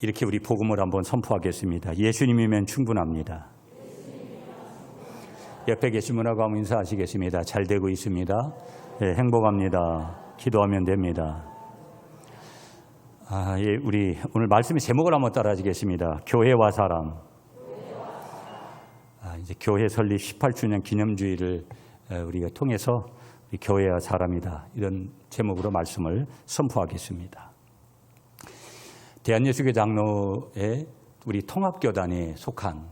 이렇게 우리 복음을 한번 선포하겠습니다. 예수님이면 충분합니다. 옆에 계신 분하고 한번 인사하시겠습니다. 잘 되고 있습니다. 네, 행복합니다. 기도하면 됩니다. 우리 오늘 말씀의 제목을 한번 따라하시겠습니다. 교회와 사람. 이제 교회 설립 18주년 기념주의를 우리가 통해서 우리 교회와 사람이다, 이런 제목으로 말씀을 선포하겠습니다. 대한예수교 장로의 우리 통합교단에 속한,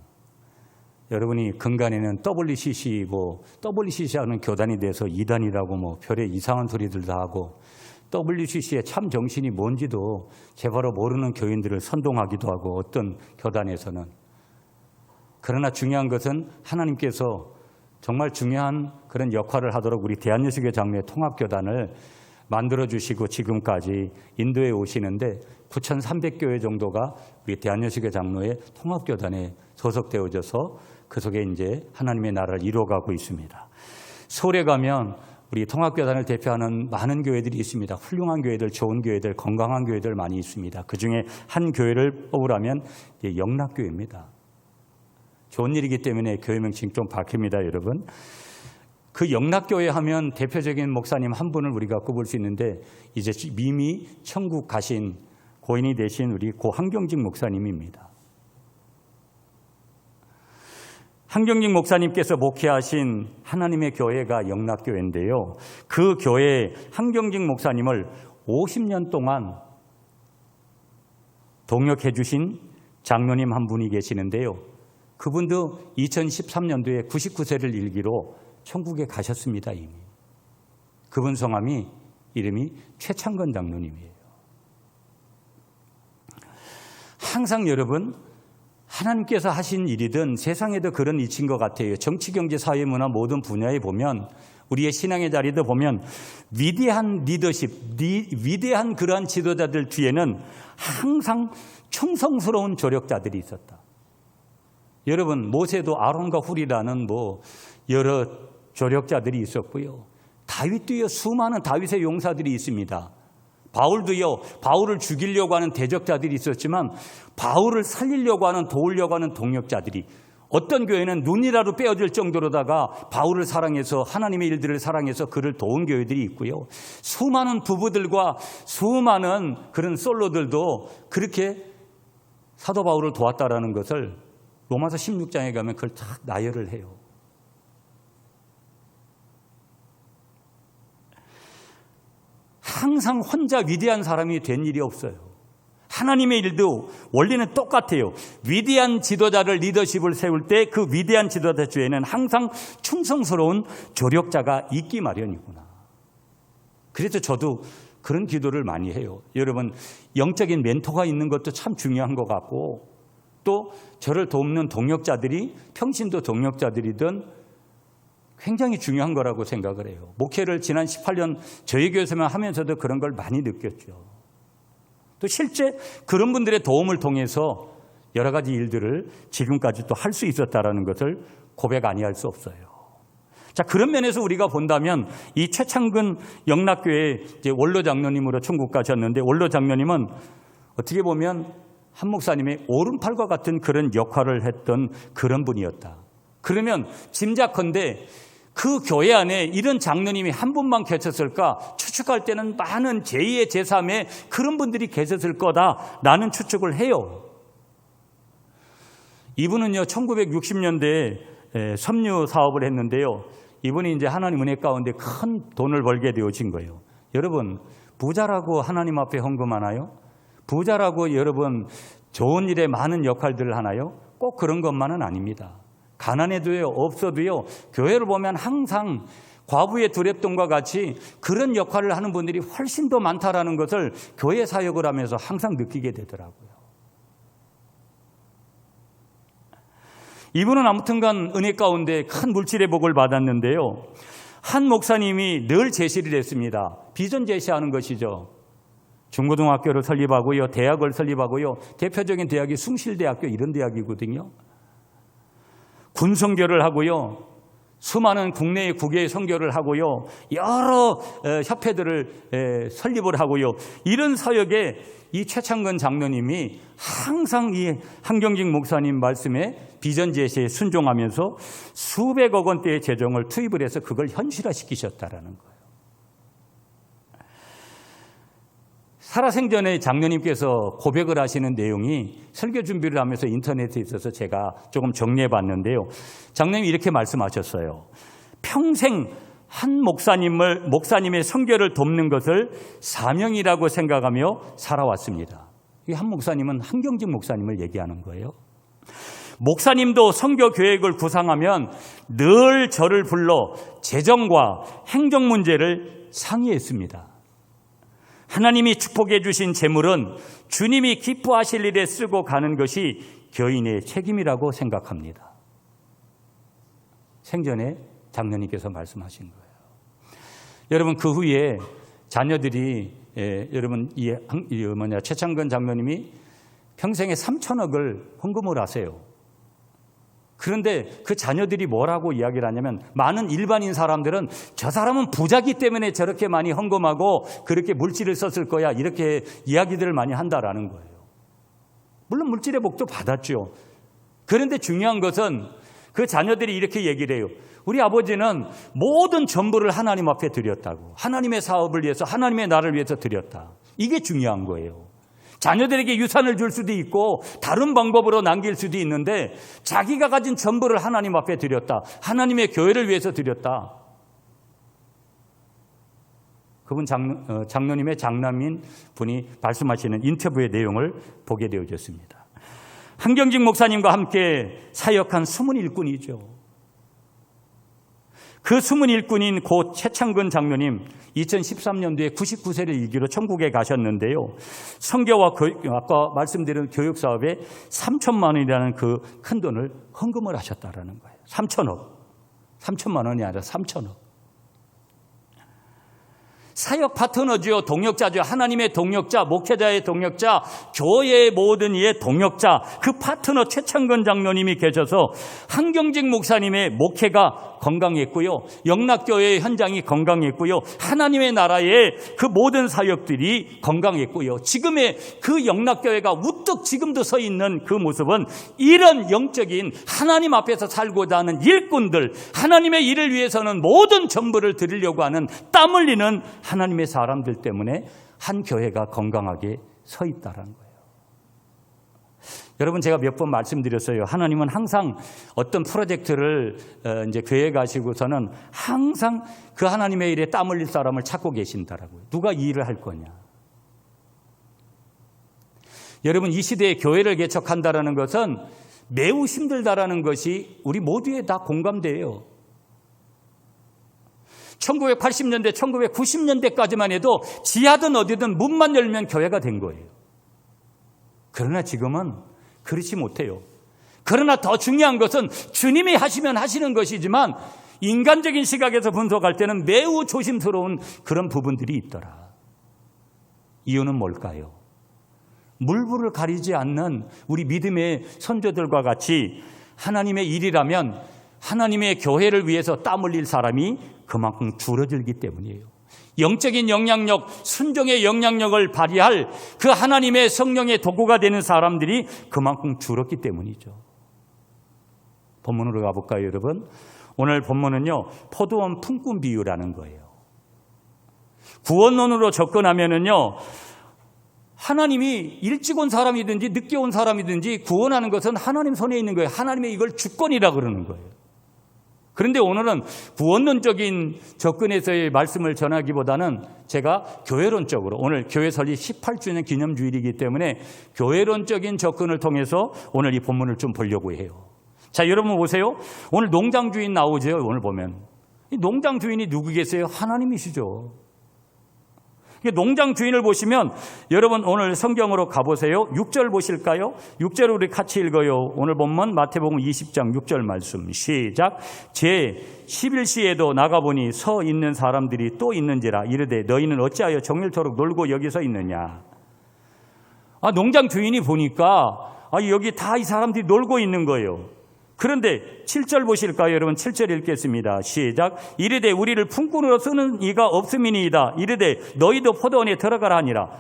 여러분이 근간에는 WCC이고 WCC하는 교단이 돼서 이단이라고 별의 이상한 소리들 다 하고, WCC의 참 정신이 뭔지도 제바로 모르는 교인들을 선동하기도 하고, 어떤 교단에서는. 그러나 중요한 것은 하나님께서 정말 중요한 그런 역할을 하도록 우리 대한예수교 장로의 통합교단을 만들어주시고 지금까지 인도에 오시는데 9,300교회 정도가 우리 대한예수교 장로의 통합교단에 소속되어져서 그 속에 이제 하나님의 나라를 이루어가고 있습니다. 서울에 가면 우리 통합교단을 대표하는 많은 교회들이 있습니다. 훌륭한 교회들, 좋은 교회들, 건강한 교회들 많이 있습니다. 그중에 한 교회를 뽑으라면 영락교회입니다. 좋은 일이기 때문에 교회 명칭 좀 바뀝니다, 여러분. 그 영락교회 하면 대표적인 목사님 한 분을 우리가 꼽을 수 있는데, 이제 이미 천국 가신 고인이 되신 우리 고 한경직 목사님입니다. 한경직 목사님께서 목회하신 하나님의 교회가 영락교회인데요. 그 교회 한경직 목사님을 50년 동안 동역해 주신 장로님 한 분이 계시는데요. 그분도 2013년도에 99세를 일기로 천국에 가셨습니다, 이미. 그분 성함이, 이름이 최창건 장로님이에요. 항상 여러분, 하나님께서 하신 일이든 세상에도 그런 이치인 것 같아요. 정치, 경제, 사회, 문화 모든 분야에 보면, 우리의 신앙의 자리도 보면 위대한 리더십, 위대한 그러한 지도자들 뒤에는 항상 충성스러운 조력자들이 있었다. 여러분, 모세도 아론과 훌이라는 여러 조력자들이 있었고요. 다윗도요, 수많은 다윗의 용사들이 있습니다. 바울도요, 바울을 죽이려고 하는 대적자들이 있었지만 바울을 살리려고 하는, 도우려고 하는 동역자들이, 어떤 교회는 눈이라도 빼어질 정도로다가 바울을 사랑해서, 하나님의 일들을 사랑해서 그를 도운 교회들이 있고요. 수많은 부부들과 수많은 그런 솔로들도 그렇게 사도 바울을 도왔다라는 것을 로마서 16장에 가면 그걸 딱 나열을 해요. 항상 혼자 위대한 사람이 된 일이 없어요. 하나님의 일도 원리는 똑같아요. 위대한 지도자를, 리더십을 세울 때 그 위대한 지도자 주에는 항상 충성스러운 조력자가 있기 마련이구나. 그래서 저도 그런 기도를 많이 해요. 여러분, 영적인 멘토가 있는 것도 참 중요한 것 같고, 또 저를 돕는 동역자들이 평신도 동역자들이든 굉장히 중요한 거라고 생각을 해요. 목회를 지난 18년 저희 교회에서만 하면서도 그런 걸 많이 느꼈죠. 또 실제 그런 분들의 도움을 통해서 여러 가지 일들을 지금까지 또 할 수 있었다라는 것을 고백 아니할 수 없어요. 자, 그런 면에서 우리가 본다면 이 최창근 영락교회 이제 원로 장로님으로 천국 가셨는데, 원로 장로님은 어떻게 보면 한 목사님의 오른팔과 같은 그런 역할을 했던 그런 분이었다. 그러면 짐작컨대 그 교회 안에 이런 장로님이 한 분만 계셨을까 추측할 때는 많은 제2의 제3의 그런 분들이 계셨을 거다, 나는 추측을 해요. 이분은요, 1960년대에 섬유 사업을 했는데요. 이분이 이제 하나님 은혜 가운데 큰 돈을 벌게 되어진 거예요. 여러분, 부자라고 하나님 앞에 헌금하나요? 부자라고 여러분 좋은 일에 많은 역할들을 하나요? 꼭 그런 것만은 아닙니다. 가난해도요, 없어도요, 교회를 보면 항상 과부의 두랩돈과 같이 그런 역할을 하는 분들이 훨씬 더 많다라는 것을 교회 사역을 하면서 항상 느끼게 되더라고요. 이분은 아무튼간 은혜 가운데 큰 물질의 복을 받았는데요. 한 목사님이 늘 제시를 했습니다. 비전 제시하는 것이죠. 중고등학교를 설립하고요, 대학을 설립하고요. 대표적인 대학이 숭실대학교, 이런 대학이거든요. 군성교를 하고요. 수많은 국내의 국외 선교를 하고요. 여러 협회들을 설립을 하고요. 이런 사역에 이 최창근 장로님이 항상 이 한경직 목사님 말씀에 비전 제시에 순종하면서 수백억 원대의 재정을 투입을 해서 그걸 현실화시키셨다라는 거예요. 살아생전에 장로님께서 고백을 하시는 내용이 설교 준비를 하면서 인터넷에 있어서 제가 조금 정리해 봤는데요. 장로님이 이렇게 말씀하셨어요. 평생 한 목사님의 선교를 돕는 것을 사명이라고 생각하며 살아왔습니다. 이 한 목사님은 한경직 목사님을 얘기하는 거예요. 목사님도 선교 계획을 구상하면 늘 저를 불러 재정과 행정 문제를 상의했습니다. 하나님이 축복해 주신 재물은 주님이 기뻐하실 일에 쓰고 가는 것이 교인의 책임이라고 생각합니다. 생전에 장로님께서 말씀하신 거예요. 여러분, 그 후에 자녀들이 여러분 최창근 장로님이 평생에 3천억을 헌금을 하세요. 그런데 그 자녀들이 뭐라고 이야기를 하냐면, 많은 일반인 사람들은 저 사람은 부자기 때문에 저렇게 많이 헌금하고 그렇게 물질을 썼을 거야, 이렇게 이야기들을 많이 한다라는 거예요. 물론 물질의 복도 받았죠. 그런데 중요한 것은 그 자녀들이 이렇게 얘기를 해요. 우리 아버지는 모든 전부를 하나님 앞에 드렸다고. 하나님의 사업을 위해서, 하나님의 나라를 위해서 드렸다. 이게 중요한 거예요. 자녀들에게 유산을 줄 수도 있고 다른 방법으로 남길 수도 있는데, 자기가 가진 전부를 하나님 앞에 드렸다. 하나님의 교회를 위해서 드렸다. 그분 장로님의 장남인 분이 말씀하시는 인터뷰의 내용을 보게 되어졌습니다. 한경직 목사님과 함께 사역한 숨은 일꾼이죠. 그 숨은 일꾼인 고 최창근 장로님, 2013년도에 99세를 일기로 천국에 가셨는데요. 선교와 아까 말씀드린 교육 사업에 3천만 원이라는 그 큰 돈을 헌금을 하셨다라는 거예요. 3천만 원이 아니라 3천억. 사역 파트너죠. 동역자죠. 하나님의 동역자, 목회자의 동역자, 교회의 모든 이의 동역자, 그 파트너 최창근 장로님이 계셔서 한경직 목사님의 목회가 건강했고요. 영락교회의 현장이 건강했고요. 하나님의 나라의 그 모든 사역들이 건강했고요. 지금의 그 영락교회가 우뚝 지금도 서 있는 그 모습은 이런 영적인 하나님 앞에서 살고자 하는 일꾼들, 하나님의 일을 위해서는 모든 전부를 드리려고 하는 땀 흘리는 하나님의 사람들 때문에 한 교회가 건강하게 서 있다는 거예요. 여러분, 제가 몇 번 말씀드렸어요. 하나님은 항상 어떤 프로젝트를 이제 교회 가시고서는 항상 그 하나님의 일에 땀 흘릴 사람을 찾고 계신다라고요. 누가 이 일을 할 거냐. 여러분, 이 시대에 교회를 개척한다라는 것은 매우 힘들다라는 것이 우리 모두에 다 공감돼요. 1980년대, 1990년대까지만 해도 지하든 어디든 문만 열면 교회가 된 거예요. 그러나 지금은 그렇지 못해요. 그러나 더 중요한 것은 주님이 하시면 하시는 것이지만 인간적인 시각에서 분석할 때는 매우 조심스러운 그런 부분들이 있더라. 이유는 뭘까요? 물불을 가리지 않는 우리 믿음의 선조들과 같이 하나님의 일이라면 하나님의 교회를 위해서 땀 흘릴 사람이 그만큼 줄어들기 때문이에요. 영적인 영향력, 순종의 영향력을 발휘할 그 하나님의 성령의 도구가 되는 사람들이 그만큼 줄었기 때문이죠. 본문으로 가볼까요, 여러분? 오늘 본문은요, 포도원 품꾼 비유라는 거예요. 구원론으로 접근하면은요, 하나님이 일찍 온 사람이든지 늦게 온 사람이든지 구원하는 것은 하나님 손에 있는 거예요. 하나님의 이걸 주권이라 그러는 거예요. 그런데 오늘은 구원론적인 접근에서의 말씀을 전하기보다는 제가 교회론적으로, 오늘 교회 설립 18주년 기념주일이기 때문에 교회론적인 접근을 통해서 오늘 이 본문을 좀 보려고 해요. 자, 여러분 보세요. 오늘 농장 주인 나오죠. 오늘 보면 이 농장 주인이 누구겠어요? 하나님이시죠. 농장 주인을 보시면 여러분 오늘 성경으로 가보세요. 6절 보실까요? 6절 우리 같이 읽어요. 오늘 본문 마태복음 20장 6절 말씀 시작. 제 11시에도 나가보니 서 있는 사람들이 또 있는지라 이르되 너희는 어찌하여 정일토록 놀고 여기 서 있느냐. 농장 주인이 보니까 여기 다 이 사람들이 놀고 있는 거예요. 그런데 7절 보실까요? 여러분 7절 읽겠습니다. 시작. 이르되 우리를 품꾼으로 쓰는 이가 없음이니이다. 이르되 너희도 포도원에 들어가라 하니라.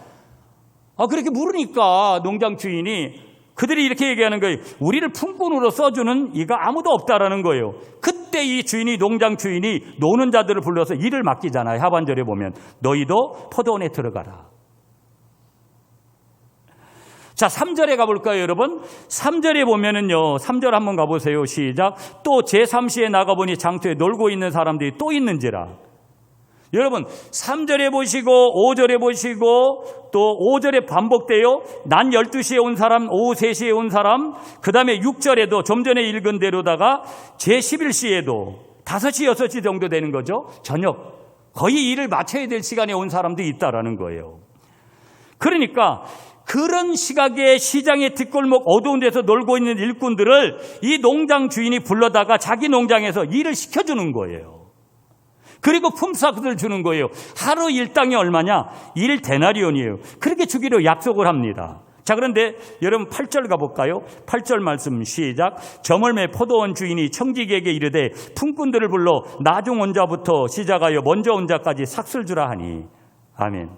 그렇게 물으니까 농장 주인이 그들이 이렇게 얘기하는 거예요. 우리를 품꾼으로 써주는 이가 아무도 없다라는 거예요. 그때 이 주인이 농장 주인이 노는 자들을 불러서 일을 맡기잖아요. 하반절에 보면 너희도 포도원에 들어가라. 자, 3절에 가볼까요, 여러분? 3절에 보면은요, 3절 한번 가보세요. 시작. 또 제3시에 나가보니 장터에 놀고 있는 사람들이 또 있는지라. 여러분, 3절에 보시고 5절에 보시고 또 5절에 반복돼요. 난 12시에 온 사람, 오후 3시에 온 사람, 그 다음에 6절에도 좀 전에 읽은 대로다가 제11시에도 5시, 6시 정도 되는 거죠. 저녁. 거의 일을 마쳐야 될 시간에 온 사람들이 있다라는 거예요. 그러니까 그런 시각에 시장의 뒷골목 어두운 데서 놀고 있는 일꾼들을 이 농장 주인이 불러다가 자기 농장에서 일을 시켜주는 거예요. 그리고 품삯을 주는 거예요. 하루 일당이 얼마냐? 1데나리온이에요. 그렇게 주기로 약속을 합니다. 자, 그런데 여러분 8절 가볼까요? 8절 말씀 시작. 저물매 포도원 주인이 청지기에게 이르되 품꾼들을 불러 나중 온 자부터 시작하여 먼저 온 자까지 삭슬 주라 하니. 아멘.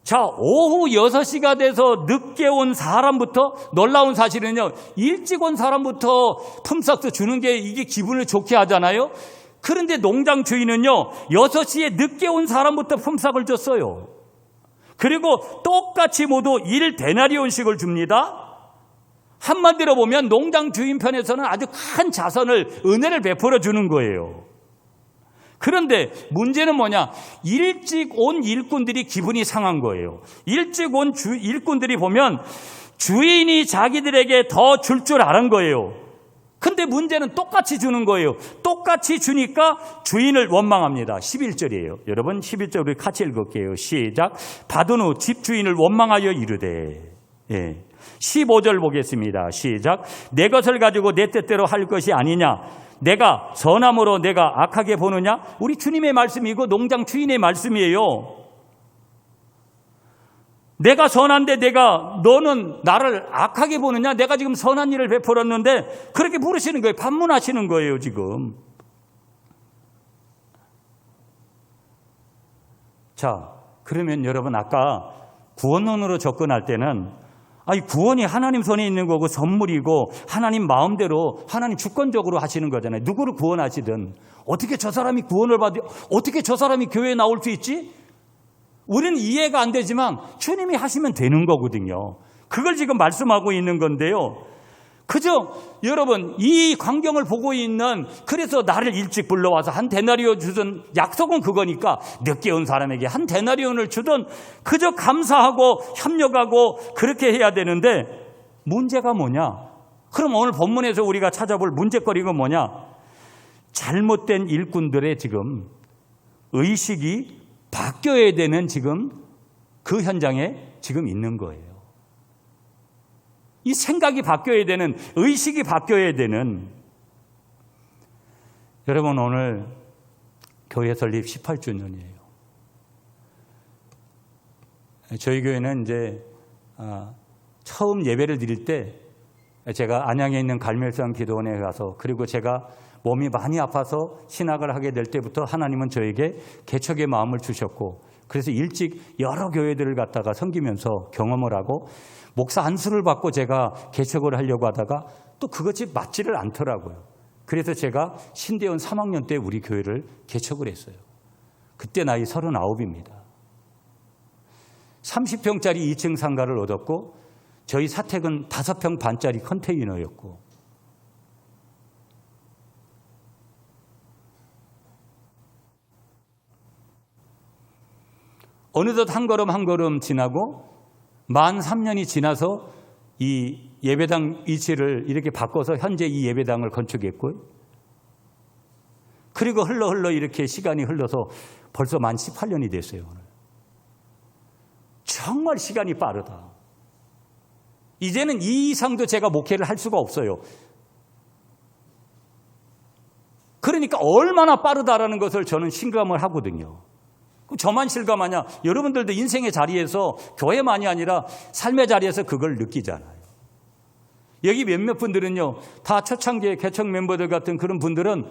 자, 오후 6시가 돼서 늦게 온 사람부터, 놀라운 사실은요, 일찍 온 사람부터 품삯 주는 게 이게 기분을 좋게 하잖아요. 그런데 농장 주인은요, 6시에 늦게 온 사람부터 품삯을 줬어요. 그리고 똑같이 모두 1데나리온씩을 줍니다. 한마디로 보면 농장 주인 편에서는 아주 큰 자선을, 은혜를 베풀어 주는 거예요. 그런데 문제는 뭐냐? 일찍 온 일꾼들이 기분이 상한 거예요. 일찍 온 일꾼들이 보면 주인이 자기들에게 더 줄 줄 아는 거예요. 근데 문제는 똑같이 주는 거예요. 똑같이 주니까 주인을 원망합니다. 11절이에요. 여러분 11절 우리 같이 읽을게요. 시작. 받은 후 집주인을 원망하여 이르되. 15절 보겠습니다. 시작. 내 것을 가지고 내 뜻대로 할 것이 아니냐? 내가 선함으로 내가 악하게 보느냐? 우리 주님의 말씀이고 농장 주인의 말씀이에요. 내가 선한데 너는 나를 악하게 보느냐? 내가 지금 선한 일을 베풀었는데 그렇게 부르시는 거예요. 반문하시는 거예요, 지금. 자, 그러면 여러분 아까 구원론으로 접근할 때는 구원이 하나님 손에 있는 거고 선물이고 하나님 마음대로 하나님 주권적으로 하시는 거잖아요. 누구를 구원하시든 어떻게 저 사람이 구원을 받아 어떻게 저 사람이 교회에 나올 수 있지? 우리는 이해가 안 되지만 주님이 하시면 되는 거거든요. 그걸 지금 말씀하고 있는 건데요. 그저 여러분 이 광경을 보고 있는 그래서 나를 일찍 불러와서 1데나리온 주던 약속은 그거니까 늦게 온 사람에게 1데나리온을 주던 그저 감사하고 협력하고 그렇게 해야 되는데 문제가 뭐냐? 그럼 오늘 본문에서 우리가 찾아볼 문제거리가 뭐냐? 잘못된 일꾼들의 지금 의식이 바뀌어야 되는 지금 그 현장에 지금 있는 거예요. 이 생각이 바뀌어야 되는, 의식이 바뀌어야 되는. 여러분 오늘 교회 설립 18주년이에요. 저희 교회는 이제 처음 예배를 드릴 때 제가 안양에 있는 갈멜산 기도원에 가서 그리고 제가 몸이 많이 아파서 신학을 하게 될 때부터 하나님은 저에게 개척의 마음을 주셨고 그래서 일찍 여러 교회들을 갔다가 섬기면서 경험을 하고 목사 안수를 받고 제가 개척을 하려고 하다가 또 그것이 맞지를 않더라고요. 그래서 제가 신대원 3학년 때 우리 교회를 개척을 했어요. 그때 나이 39입니다. 30평짜리 2층 상가를 얻었고 저희 사택은 5평 반짜리 컨테이너였고 어느덧 한 걸음 한 걸음 지나고 만 3년이 지나서 이 예배당 위치를 이렇게 바꿔서 현재 이 예배당을 건축했고요. 그리고 흘러 이렇게 시간이 흘러서 벌써 만 18년이 됐어요. 오늘. 정말 시간이 빠르다. 이제는 이 이상도 제가 목회를 할 수가 없어요. 그러니까 얼마나 빠르다라는 것을 저는 실감을 하거든요. 저만 실감하냐? 여러분들도 인생의 자리에서 교회만이 아니라 삶의 자리에서 그걸 느끼잖아요. 여기 몇몇 분들은요, 다 초창기의 개척 멤버들 같은 그런 분들은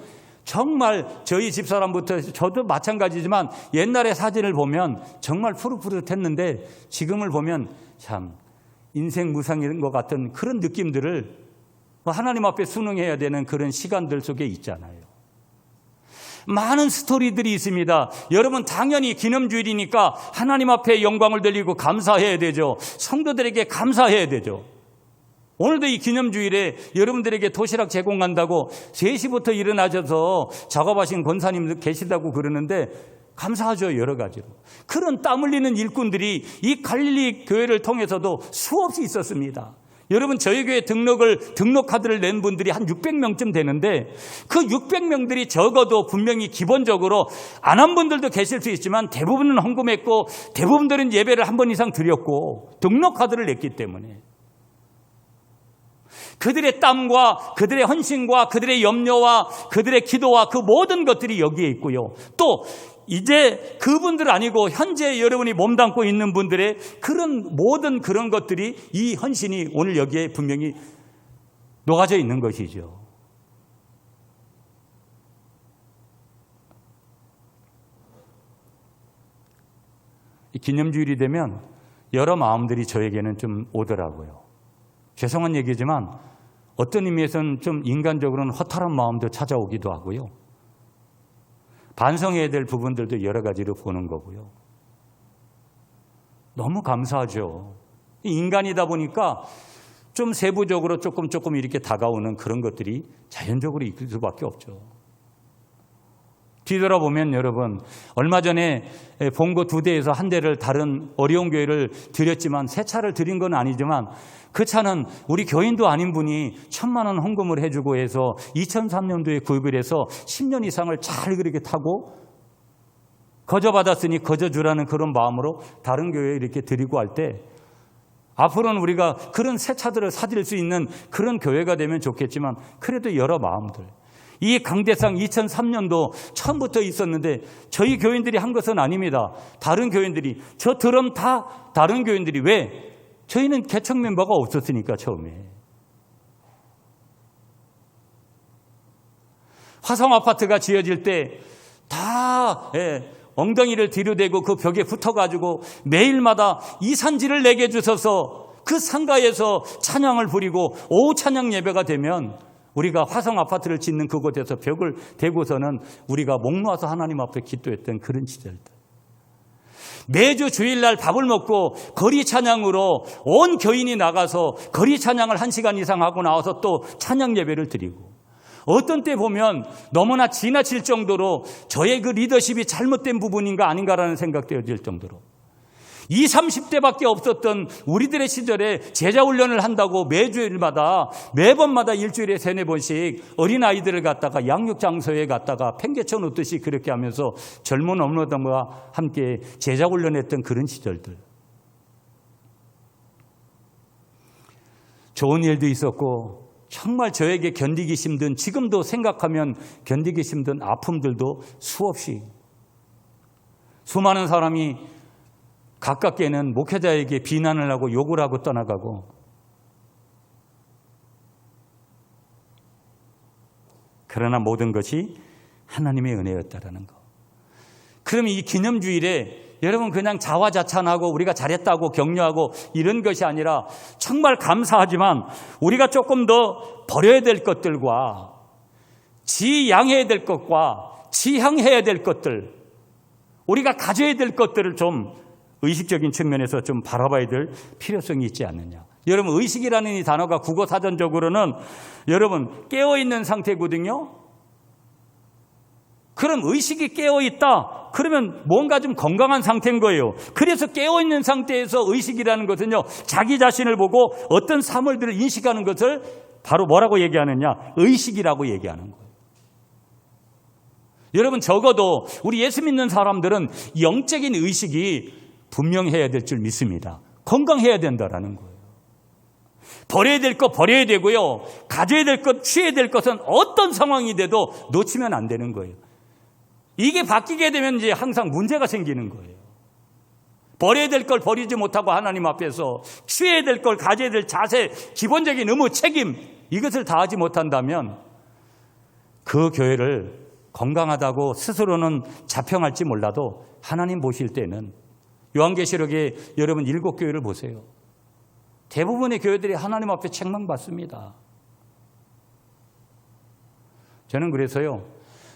정말 저희 집사람부터 저도 마찬가지지만 옛날의 사진을 보면 정말 푸릇푸릇했는데 지금을 보면 참 인생 무상인 것 같은 그런 느낌들을 하나님 앞에 순응해야 되는 그런 시간들 속에 있잖아요. 많은 스토리들이 있습니다. 여러분 당연히 기념주일이니까 하나님 앞에 영광을 돌리고 감사해야 되죠. 성도들에게 감사해야 되죠. 오늘도 이 기념주일에 여러분들에게 도시락 제공한다고 3시부터 일어나셔서 작업하신 권사님들 계시다고 그러는데 감사하죠. 여러 가지로. 그런 땀 흘리는 일꾼들이 이 갈릴리 교회를 통해서도 수없이 있었습니다. 여러분 저희 교회 등록 카드를 낸 분들이 한 600명쯤 되는데 그 600명들이 적어도 분명히 기본적으로 안 한 분들도 계실 수 있지만 대부분은 헌금했고 대부분들은 예배를 한 번 이상 드렸고 등록 카드를 냈기 때문에 그들의 땀과 그들의 헌신과 그들의 염려와 그들의 기도와 그 모든 것들이 여기에 있고요. 또 이제 그분들 아니고 현재 여러분이 몸담고 있는 분들의 그런 모든 그런 것들이 이 헌신이 오늘 여기에 분명히 녹아져 있는 것이죠. 이 기념주일이 되면 여러 마음들이 저에게는 좀 오더라고요. 죄송한 얘기지만 어떤 의미에서는 좀 인간적으로는 허탈한 마음도 찾아오기도 하고요. 반성해야 될 부분들도 여러 가지로 보는 거고요. 너무 감사하죠. 인간이다 보니까 좀 세부적으로 조금 이렇게 다가오는 그런 것들이 자연적으로 있을 수밖에 없죠. 뒤돌아보면 여러분 얼마 전에 본고 2대에서 한 대를 다른 어려운 교회를 드렸지만 새 차를 드린 건 아니지만 그 차는 우리 교인도 아닌 분이 1,000만 원 헌금을 해주고 해서 2003년도에 구입을 해서 10년 이상을 잘 그렇게 타고 거저받았으니 거저주라는 그런 마음으로 다른 교회에 이렇게 드리고 할 때 앞으로는 우리가 그런 새 차들을 사드릴 수 있는 그런 교회가 되면 좋겠지만 그래도 여러 마음들 이 강대상 2003년도 처음부터 있었는데 저희 교인들이 한 것은 아닙니다. 다른 교인들이 저 드럼 다 다른 교인들이 왜? 저희는 개척 멤버가 없었으니까 처음에. 화성 아파트가 지어질 때 다 엉덩이를 뒤로 대고 그 벽에 붙어가지고 매일마다 이산지를 내게 주셔서 그 상가에서 찬양을 부리고 오후 찬양 예배가 되면 우리가 화성 아파트를 짓는 그곳에서 벽을 대고서는 우리가 목 놓아서 하나님 앞에 기도했던 그런 시절들. 매주 주일날 밥을 먹고 거리 찬양으로 온 교인이 나가서 거리 찬양을 1시간 이상 하고 나와서 또 찬양 예배를 드리고 어떤 때 보면 너무나 지나칠 정도로 저의 그 리더십이 잘못된 부분인가 아닌가라는 생각되어질 정도로 20, 30대밖에 없었던 우리들의 시절에 제자훈련을 한다고 매번마다 일주일에 3, 4번씩 어린아이들을 갖다가 양육장소에 갔다가 팽개쳐 놓듯이 그렇게 하면서 젊은 어머니들과 함께 제자훈련했던 그런 시절들. 좋은 일도 있었고 정말 저에게 견디기 힘든 지금도 생각하면 견디기 힘든 아픔들도 수없이 수많은 사람이 가깝게는 목회자에게 비난을 하고 욕을 하고 떠나가고 그러나 모든 것이 하나님의 은혜였다라는 거. 그럼 이 기념주일에 여러분 그냥 자화자찬하고 우리가 잘했다고 격려하고 이런 것이 아니라 정말 감사하지만 우리가 조금 더 버려야 될 것들과 지양해야 될 것과 지향해야 될 것들 우리가 가져야 될 것들을 좀 의식적인 측면에서 좀 바라봐야 될 필요성이 있지 않느냐. 여러분 의식이라는 이 단어가 국어사전적으로는 여러분 깨어있는 상태거든요. 그럼 의식이 깨어있다. 그러면 뭔가 좀 건강한 상태인 거예요. 그래서 깨어있는 상태에서 의식이라는 것은요. 자기 자신을 보고 어떤 사물들을 인식하는 것을 바로 뭐라고 얘기하느냐. 의식이라고 얘기하는 거예요. 여러분 적어도 우리 예수 믿는 사람들은 영적인 의식이 분명해야 될 줄 믿습니다. 건강해야 된다라는 거예요. 버려야 될 것 버려야 되고요. 가져야 될 것 취해야 될 것은 어떤 상황이 돼도 놓치면 안 되는 거예요. 이게 바뀌게 되면 이제 항상 문제가 생기는 거예요. 버려야 될 걸 버리지 못하고 하나님 앞에서 취해야 될 걸 가져야 될 자세, 기본적인 의무, 책임, 이것을 다하지 못한다면 그 교회를 건강하다고 스스로는 자평할지 몰라도 하나님 보실 때는 요한계시록에 여러분 7교회를 보세요. 대부분의 교회들이 하나님 앞에 책망받습니다. 저는 그래서요,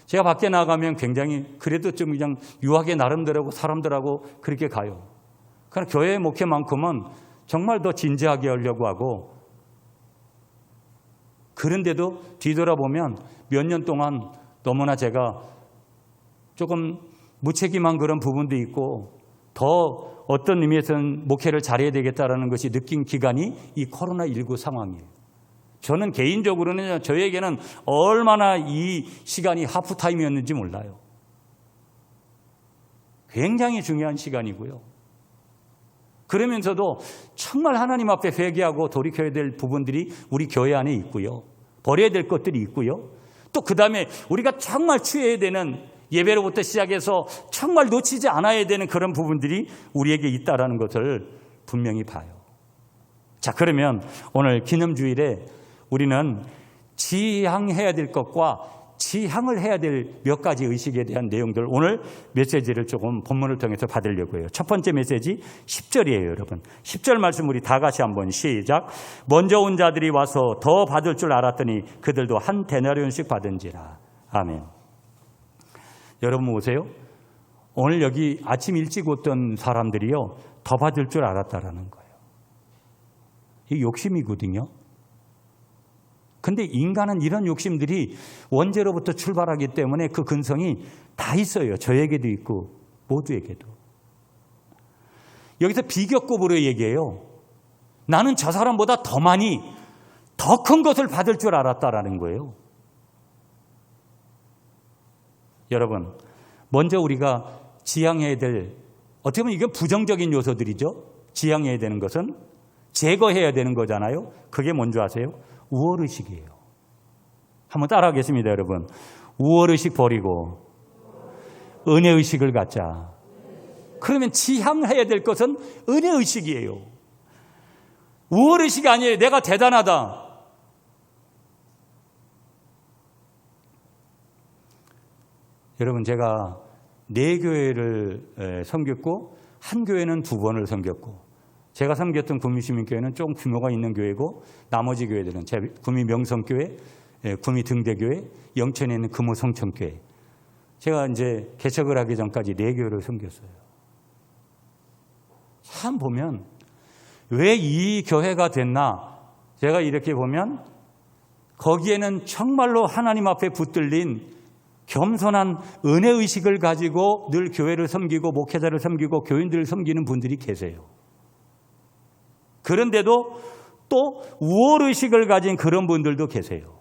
제가 밖에 나가면 굉장히 그래도 좀 그냥 유하게 나름대로 사람들하고 그렇게 가요. 그러나 교회 목회만큼은 정말 더 진지하게 하려고 하고, 그런데도 뒤돌아보면 몇 년 동안 너무나 제가 조금 무책임한 그런 부분도 있고 더 어떤 의미에서는 목회를 잘해야 되겠다라는 것이 느낀 기간이 이 코로나19 상황이에요. 저는 개인적으로는 저에게는 얼마나 이 시간이 하프타임이었는지 몰라요. 굉장히 중요한 시간이고요. 그러면서도 정말 하나님 앞에 회개하고 돌이켜야 될 부분들이 우리 교회 안에 있고요. 버려야 될 것들이 있고요. 또 그 다음에 우리가 정말 취해야 되는 예배로부터 시작해서 정말 놓치지 않아야 되는 그런 부분들이 우리에게 있다는 것을 분명히 봐요. 자, 그러면 오늘 기념주일에 우리는 지향해야 될 것과 지향을 해야 될 몇 가지 의식에 대한 내용들, 오늘 메시지를 조금 본문을 통해서 받으려고 해요. 첫 번째 메시지 10절이에요, 여러분. 10절 말씀 우리 다 같이 한번 시작. 먼저 온 자들이 와서 더 받을 줄 알았더니 그들도 한 데나리온씩 받은지라. 아멘. 여러분 보세요. 오늘 여기 아침 일찍 왔던 사람들이요, 더 받을 줄 알았다라는 거예요. 이게 욕심이거든요. 근데 인간은 이런 욕심들이 원죄로부터 출발하기 때문에 그 근성이 다 있어요. 저에게도 있고 모두에게도. 여기서 비교급으로 얘기해요. 나는 저 사람보다 더 많이, 더 큰 것을 받을 줄 알았다라는 거예요. 여러분, 먼저 우리가 지향해야 될, 어떻게 보면 이건 부정적인 요소들이죠. 지향해야 되는 것은 제거해야 되는 거잖아요. 그게 뭔지 아세요? 우월의식이에요. 한번 따라하겠습니다, 여러분. 우월의식 버리고 은혜의식을 갖자. 그러면 지향해야 될 것은 은혜의식이에요. 우월의식이 아니에요. 내가 대단하다. 여러분, 제가 4교회를 섬겼고 한 교회는 2번을 섬겼고, 제가 섬겼던 구미시민교회는 좀 규모가 있는 교회고, 나머지 교회들은 제 구미 명성교회, 구미 등대교회, 영천에 있는 금호 성천교회. 제가 이제 개척을 하기 전까지 4교회를 섬겼어요. 참 보면 왜 이 교회가 됐나? 제가 이렇게 보면 거기에는 정말로 하나님 앞에 붙들린 겸손한 은혜의식을 가지고 늘 교회를 섬기고 목회자를 섬기고 교인들을 섬기는 분들이 계세요. 그런데도 또 우월의식을 가진 그런 분들도 계세요.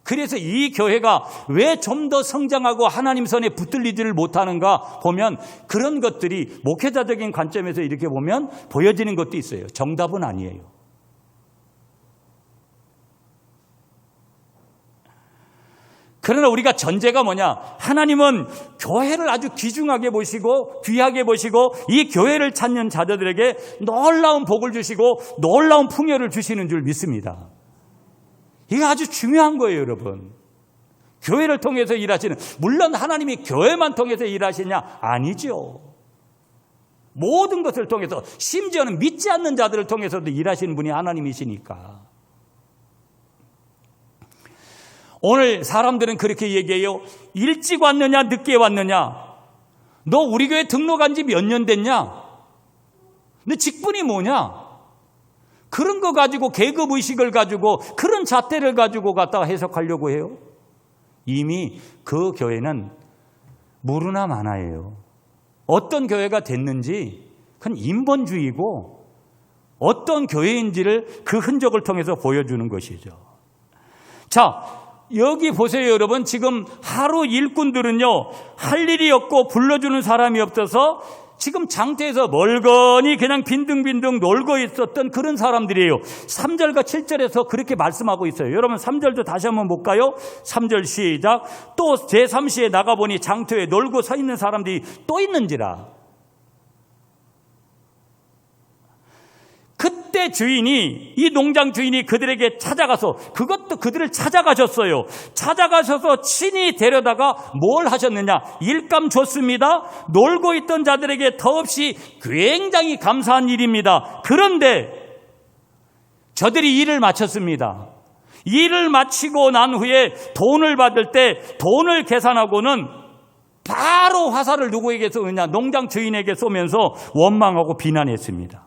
그래서 이 교회가 왜 좀 더 성장하고 하나님 선에 붙들리지를 못하는가 보면 그런 것들이 목회자적인 관점에서 이렇게 보면 보여지는 것도 있어요. 정답은 아니에요. 그러나 우리가 전제가 뭐냐? 하나님은 교회를 아주 귀중하게 보시고 귀하게 보시고 이 교회를 찾는 자들에게 놀라운 복을 주시고 놀라운 풍요를 주시는 줄 믿습니다. 이게 아주 중요한 거예요, 여러분. 교회를 통해서 일하시는, 물론 하나님이 교회만 통해서 일하시냐? 아니죠. 모든 것을 통해서, 심지어는 믿지 않는 자들을 통해서도 일하시는 분이 하나님이시니까. 오늘 사람들은 그렇게 얘기해요. 일찍 왔느냐 늦게 왔느냐. 너 우리 교회 등록한 지 몇 년 됐냐? 너 직분이 뭐냐? 그런 거 가지고 계급의식을 가지고 그런 잣대를 가지고 갖다가 해석하려고 해요. 이미 그 교회는 무르나 마나예요. 어떤 교회가 됐는지 그건 인본주의고 어떤 교회인지를 그 흔적을 통해서 보여주는 것이죠. 자, 여기 보세요, 여러분. 지금 하루 일꾼들은요, 할 일이 없고 불러주는 사람이 없어서 지금 장터에서 멀거니 그냥 빈둥빈둥 놀고 있었던 그런 사람들이에요. 3절과 7절에서 그렇게 말씀하고 있어요. 여러분 3절도 다시 한번 볼까요? 3절 시작. 또 제3시에 나가보니 장터에 놀고 서 있는 사람들이 또 있는지라. 그때 주인이, 이 농장 주인이 그들에게 찾아가서, 그것도 그들을 찾아가셨어요. 찾아가셔서 친히 데려다가 뭘 하셨느냐? 일감 줬습니다. 놀고 있던 자들에게 더없이 굉장히 감사한 일입니다. 그런데 저들이 일을 마쳤습니다. 일을 마치고 난 후에 돈을 받을 때 돈을 계산하고는 바로 화살을 누구에게 쏘느냐? 농장 주인에게 쏘면서 원망하고 비난했습니다.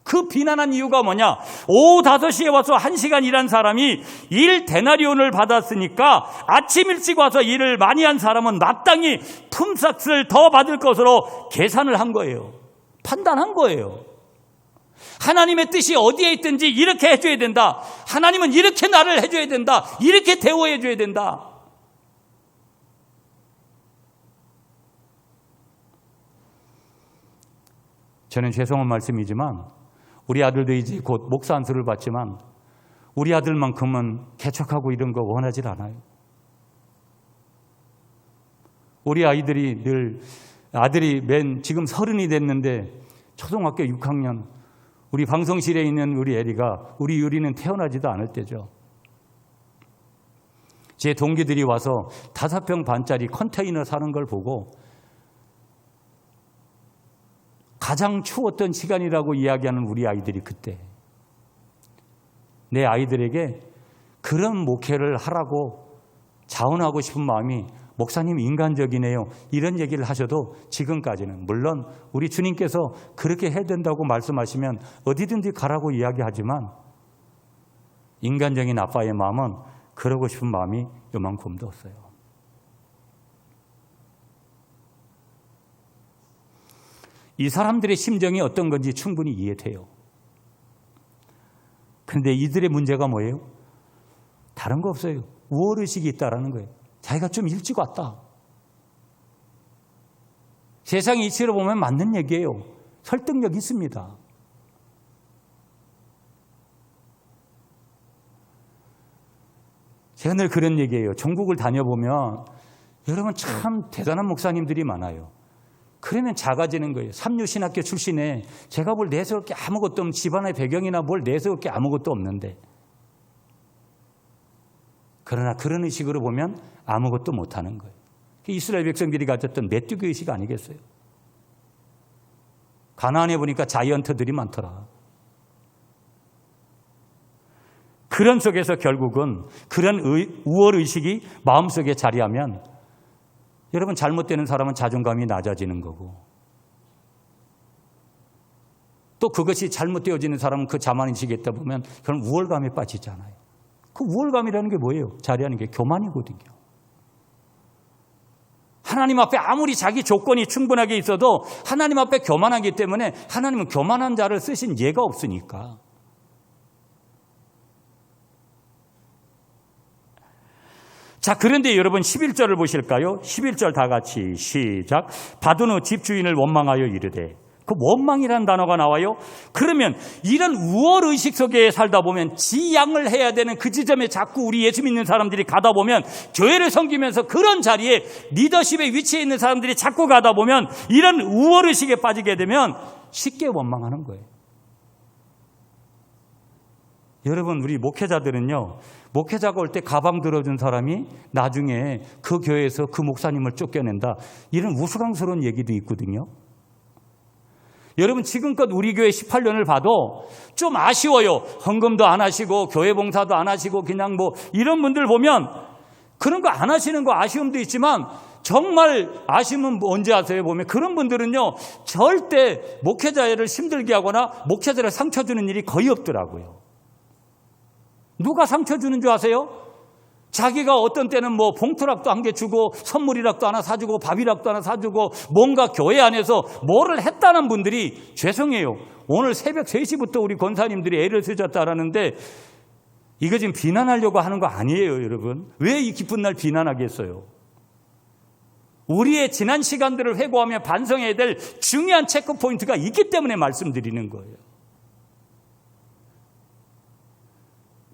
그 비난한 이유가 뭐냐? 오후 5시에 와서 1시간 일한 사람이 1데나리온을 받았으니까 아침 일찍 와서 일을 많이 한 사람은 마땅히 품삯을 더 받을 것으로 계산을 한 거예요. 판단한 거예요. 하나님의 뜻이 어디에 있든지 이렇게 해줘야 된다. 하나님은 이렇게 나를 해줘야 된다. 이렇게 대우해줘야 된다. 저는 죄송한 말씀이지만 우리 아들도 이제 곧 목사 안수를 받지만 우리 아들만큼은 개척하고 이런 거 원하지 않아요. 우리 아이들이 늘, 아들이 지금 30이 됐는데 초등학교 6학년, 우리 방송실에 있는 우리 애리가, 우리 유리는 태어나지도 않을 때죠. 제 동기들이 와서 5평 반짜리 컨테이너 사는 걸 보고 가장 추웠던 시간이라고 이야기하는 우리 아이들이 그때 내 아이들에게 그런 목회를 하라고 자원하고 싶은 마음이 목사님 인간적이네요. 이런 얘기를 하셔도 지금까지는 물론 우리 주님께서 그렇게 해야 된다고 말씀하시면 어디든지 가라고 이야기하지만 인간적인 아빠의 마음은 그러고 싶은 마음이 요만큼도 없어요. 이 사람들의 심정이 어떤 건지 충분히 이해돼요. 그런데 이들의 문제가 뭐예요? 다른 거 없어요. 우월의식이 있다라는 거예요. 자기가 좀 일찍 왔다. 세상 이치로 보면 맞는 얘기예요. 설득력이 있습니다. 제가 늘 그런 얘기예요. 전국을 다녀보면 여러분 참 대단한 목사님들이 많아요. 그러면 작아지는 거예요. 삼류신학교 출신에 제가 뭘 내세울 게 아무것도 없는 집안의 배경이나 뭘 내세울 게 아무것도 없는데 그러나 그런 의식으로 보면 아무것도 못하는 거예요. 이스라엘 백성들이 가졌던 메뚜기 의식 아니겠어요? 가나안에 보니까 자이언트들이 많더라. 그런 속에서 결국은 그런 우월의식이 마음속에 자리하면 여러분 잘못되는 사람은 자존감이 낮아지는 거고 또 그것이 잘못되어지는 사람은 그 자만의식에 있다 보면 그런 우월감에 빠지잖아요. 그 우월감이라는 게 뭐예요? 자리하는 게 교만이거든요. 하나님 앞에 아무리 자기 조건이 충분하게 있어도 하나님 앞에 교만하기 때문에 하나님은 교만한 자를 쓰신 예가 없으니까. 자, 그런데 여러분 11절을 보실까요? 11절 다 같이 시작. 받은 후 집주인을 원망하여 이르되, 그 원망이라는 단어가 나와요. 그러면 이런 우월의식 속에 살다 보면 지양을 해야 되는 그 지점에 자꾸 우리 예수 믿는 사람들이 가다 보면 교회를 섬기면서 그런 자리에 리더십의 위치에 있는 사람들이 자꾸 가다 보면 이런 우월의식에 빠지게 되면 쉽게 원망하는 거예요. 여러분 우리 목회자들은요. 목회자가 올 때 가방 들어준 사람이 나중에 그 교회에서 그 목사님을 쫓겨낸다. 이런 우스꽝스러운 얘기도 있거든요. 여러분 지금껏 우리 교회 18년을 봐도 좀 아쉬워요. 헌금도 안 하시고 교회 봉사도 안 하시고 그냥 뭐 이런 분들 보면 그런 거 안 하시는 거 아쉬움도 있지만 정말 아쉬움은 언제 하세요? 보면 그런 분들은요. 절대 목회자를 힘들게 하거나 목회자를 상처 주는 일이 거의 없더라고요. 누가 상처 주는 줄 아세요? 자기가 어떤 때는 뭐 봉투락도 한 개 주고 선물이락도 하나 사주고 밥이락도 하나 사주고 뭔가 교회 안에서 뭐를 했다는 분들이 죄송해요. 오늘 새벽 3시부터 우리 권사님들이 애를 쓰셨다라는데 이거 지금 비난하려고 하는 거 아니에요, 여러분. 왜 이 기쁜 날 비난하겠어요? 우리의 지난 시간들을 회고하며 반성해야 될 중요한 체크 포인트가 있기 때문에 말씀드리는 거예요.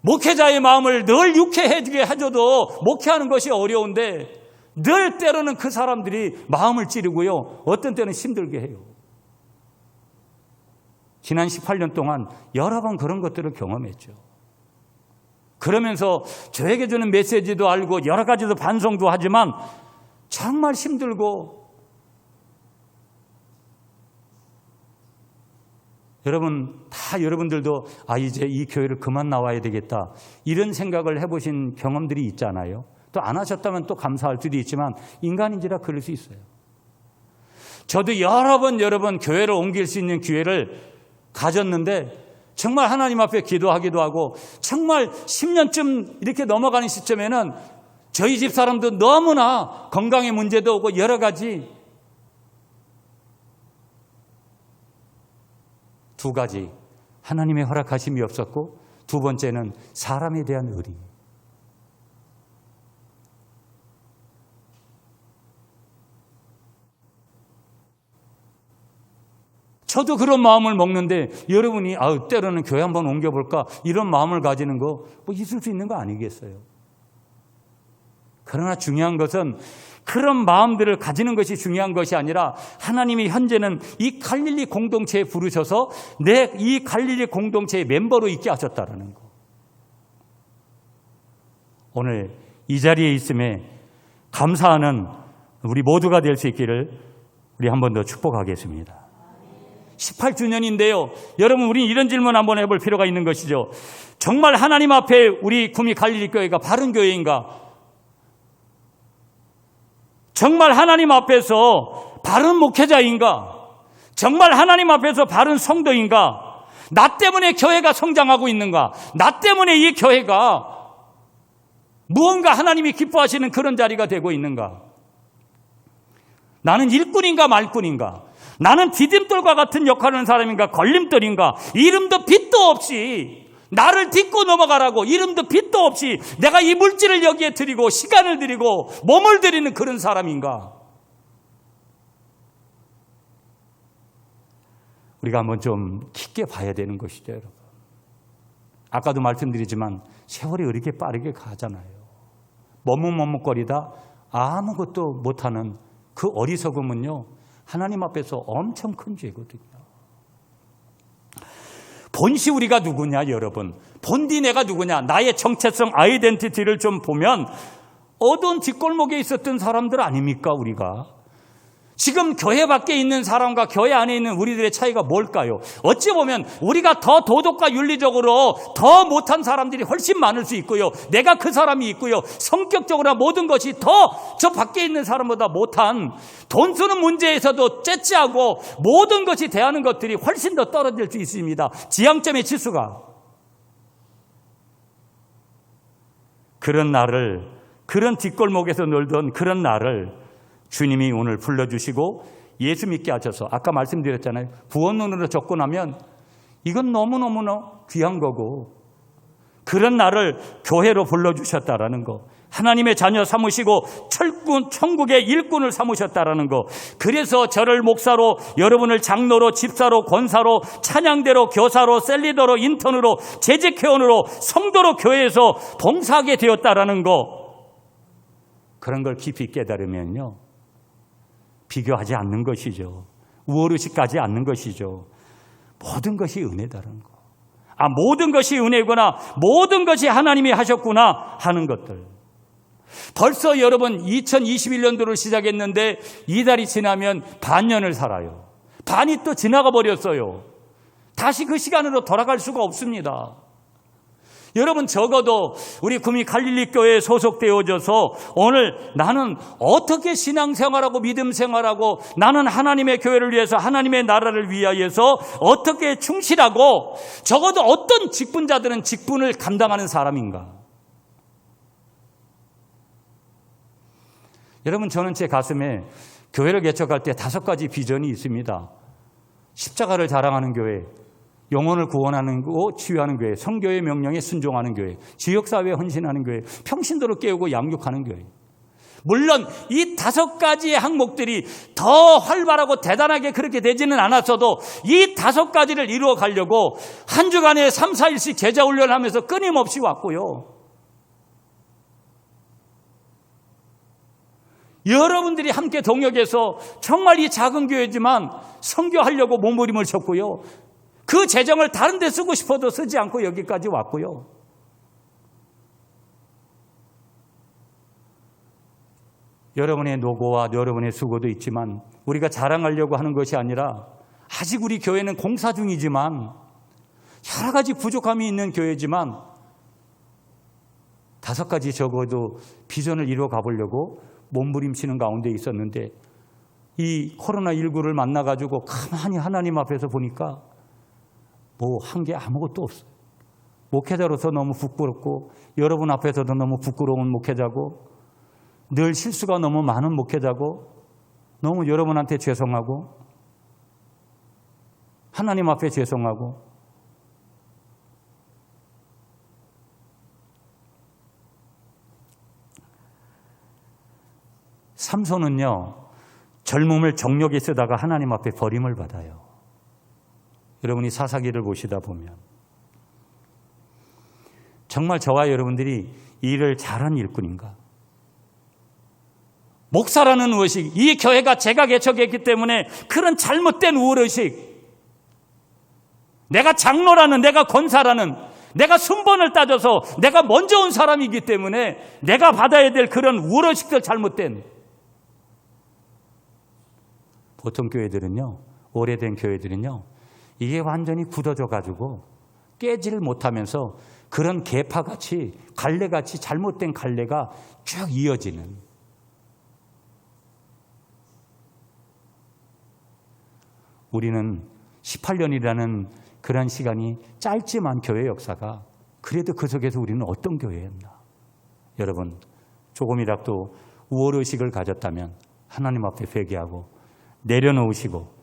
목회자의 마음을 늘 유쾌하게 해줘도 목회하는 것이 어려운데 늘 때로는 그 사람들이 마음을 찌르고요. 어떤 때는 힘들게 해요. 지난 18년 동안 여러 번 그런 것들을 경험했죠. 그러면서 저에게 주는 메시지도 알고 여러 가지도 반성도 하지만 정말 힘들고, 여러분들도 이제 이 교회를 그만 나와야 되겠다 이런 생각을 해보신 경험들이 있잖아요. 또 안 하셨다면 또 감사할 수도 있지만 인간인지라 그럴 수 있어요. 저도 여러 번 교회를 옮길 수 있는 기회를 가졌는데 정말 하나님 앞에 기도하기도 하고 정말 10년쯤 이렇게 넘어가는 시점에는 저희 집 사람도 너무나 건강의 문제도 오고 여러 가지, 두 가지, 하나님의 허락하심이 없었고 두 번째는 사람에 대한 의리. 저도 그런 마음을 먹는데 여러분이 때로는 교회 한번 옮겨볼까 이런 마음을 가지는 거 있을 수 있는 거 아니겠어요? 그러나 중요한 것은 그런 마음들을 가지는 것이 중요한 것이 아니라 하나님이 현재는 이 갈릴리 공동체에 부르셔서 내 이 갈릴리 공동체의 멤버로 있게 하셨다는 거. 오늘 이 자리에 있음에 감사하는 우리 모두가 될 수 있기를 우리 한 번 더 축복하겠습니다. 18주년인데요. 여러분, 우리는 이런 질문 한번 해볼 필요가 있는 것이죠. 정말 하나님 앞에 우리 구미 갈릴리 교회가 바른 교회인가? 정말 하나님 앞에서 바른 목회자인가? 정말 하나님 앞에서 바른 성도인가? 나 때문에 교회가 성장하고 있는가? 나 때문에 이 교회가 무언가 하나님이 기뻐하시는 그런 자리가 되고 있는가? 나는 일꾼인가 말꾼인가? 나는 디딤돌과 같은 역할을 하는 사람인가 걸림돌인가? 이름도 빛도 없이 나를 딛고 넘어가라고 이름도 빛도 없이 내가 이 물질을 여기에 드리고 시간을 드리고 몸을 드리는 그런 사람인가? 우리가 한번 좀 깊게 봐야 되는 것이죠, 여러분. 아까도 말씀드리지만 세월이 이렇게 빠르게 가잖아요. 머뭇머뭇거리다 아무것도 못하는 그 어리석음은요, 하나님 앞에서 엄청 큰 죄거든요. 본시 우리가 누구냐, 여러분. 본디 내가 누구냐. 나의 정체성, 아이덴티티를 좀 보면 어두운 뒷골목에 있었던 사람들 아닙니까, 우리가? 지금 교회 밖에 있는 사람과 교회 안에 있는 우리들의 차이가 뭘까요? 어찌 보면 우리가 더 도덕과 윤리적으로 더 못한 사람들이 훨씬 많을 수 있고요. 내가 그 사람이 있고요. 성격적으로 모든 것이 더 저 밖에 있는 사람보다 못한, 돈 쓰는 문제에서도 째째하고 모든 것이 대하는 것들이 훨씬 더 떨어질 수 있습니다. 지향점의 지수가. 그런 나를, 그런 뒷골목에서 놀던 그런 나를 주님이 오늘 불러주시고 예수 믿게 하셔서, 아까 말씀드렸잖아요. 구원론으로 접근하면 이건 너무너무나 귀한 거고, 그런 나를 교회로 불러주셨다라는 거, 하나님의 자녀 삼으시고 천국의 일꾼을 삼으셨다라는 거, 그래서 저를 목사로, 여러분을 장로로, 집사로, 권사로, 찬양대로, 교사로, 셀리더로, 인턴으로, 재직회원으로, 성도로 교회에서 봉사하게 되었다라는 거, 그런 걸 깊이 깨달으면요, 비교하지 않는 것이죠. 우월의식까지 않는 것이죠. 모든 것이 은혜다라는 거. 모든 것이 은혜구나, 모든 것이 하나님이 하셨구나 하는 것들. 벌써 여러분 2021년도를 시작했는데 이달이 지나면 반년을 살아요. 반이 또 지나가 버렸어요. 다시 그 시간으로 돌아갈 수가 없습니다. 여러분, 적어도 우리 구미 갈릴리 교회에 소속되어져서 오늘 나는 어떻게 신앙생활하고 믿음생활하고 나는 하나님의 교회를 위해서, 하나님의 나라를 위하여서 어떻게 충실하고, 적어도 어떤 직분자들은 직분을 감당하는 사람인가? 여러분, 저는 제 가슴에 교회를 개척할 때 5가지 비전이 있습니다. 십자가를 자랑하는 교회, 영혼을 구원하는 거 치유하는 교회, 성교의 명령에 순종하는 교회, 지역사회에 헌신하는 교회, 평신도를 깨우고 양육하는 교회. 물론 이 5가지의 항목들이 더 활발하고 대단하게 그렇게 되지는 않았어도 이 5가지를 이루어 가려고 한 주간에 3, 4일씩 제자훈련하면서 끊임없이 왔고요. 여러분들이 함께 동역해서 정말 이 작은 교회지만 선교하려고 몸부림을 쳤고요. 그 재정을 다른 데 쓰고 싶어도 쓰지 않고 여기까지 왔고요. 여러분의 노고와 여러분의 수고도 있지만 우리가 자랑하려고 하는 것이 아니라 아직 우리 교회는 공사 중이지만 여러 가지 부족함이 있는 교회지만 5가지 적어도 비전을 이루어 가보려고 몸부림치는 가운데 있었는데 이 코로나19를 만나가지고 가만히 하나님 앞에서 보니까 뭐 한 게 아무것도 없어요. 목회자로서 너무 부끄럽고 여러분 앞에서도 너무 부끄러운 목회자고 늘 실수가 너무 많은 목회자고 너무 여러분한테 죄송하고 하나님 앞에 죄송하고 삼손은요 젊음을 정욕에 쓰다가 하나님 앞에 버림을 받아요. 여러분이 사사기를 보시다 보면 정말 저와 여러분들이 일을 잘한 일꾼인가? 목사라는 의식, 이 교회가 제가 개척했기 때문에 그런 잘못된 우월의식, 내가 장로라는, 내가 권사라는, 내가 순번을 따져서 내가 먼저 온 사람이기 때문에 내가 받아야 될 그런 우월의식들 잘못된 보통 교회들은요, 오래된 교회들은요, 이게 완전히 굳어져 가지고 깨지를 못하면서 그런 계파같이 갈래같이 잘못된 갈래가 쭉 이어지는 우리는 18년이라는 그런 시간이 짧지만 교회 역사가 그래도 그 속에서 우리는 어떤 교회였나. 여러분 조금이라도 우월의식을 가졌다면 하나님 앞에 회개하고 내려놓으시고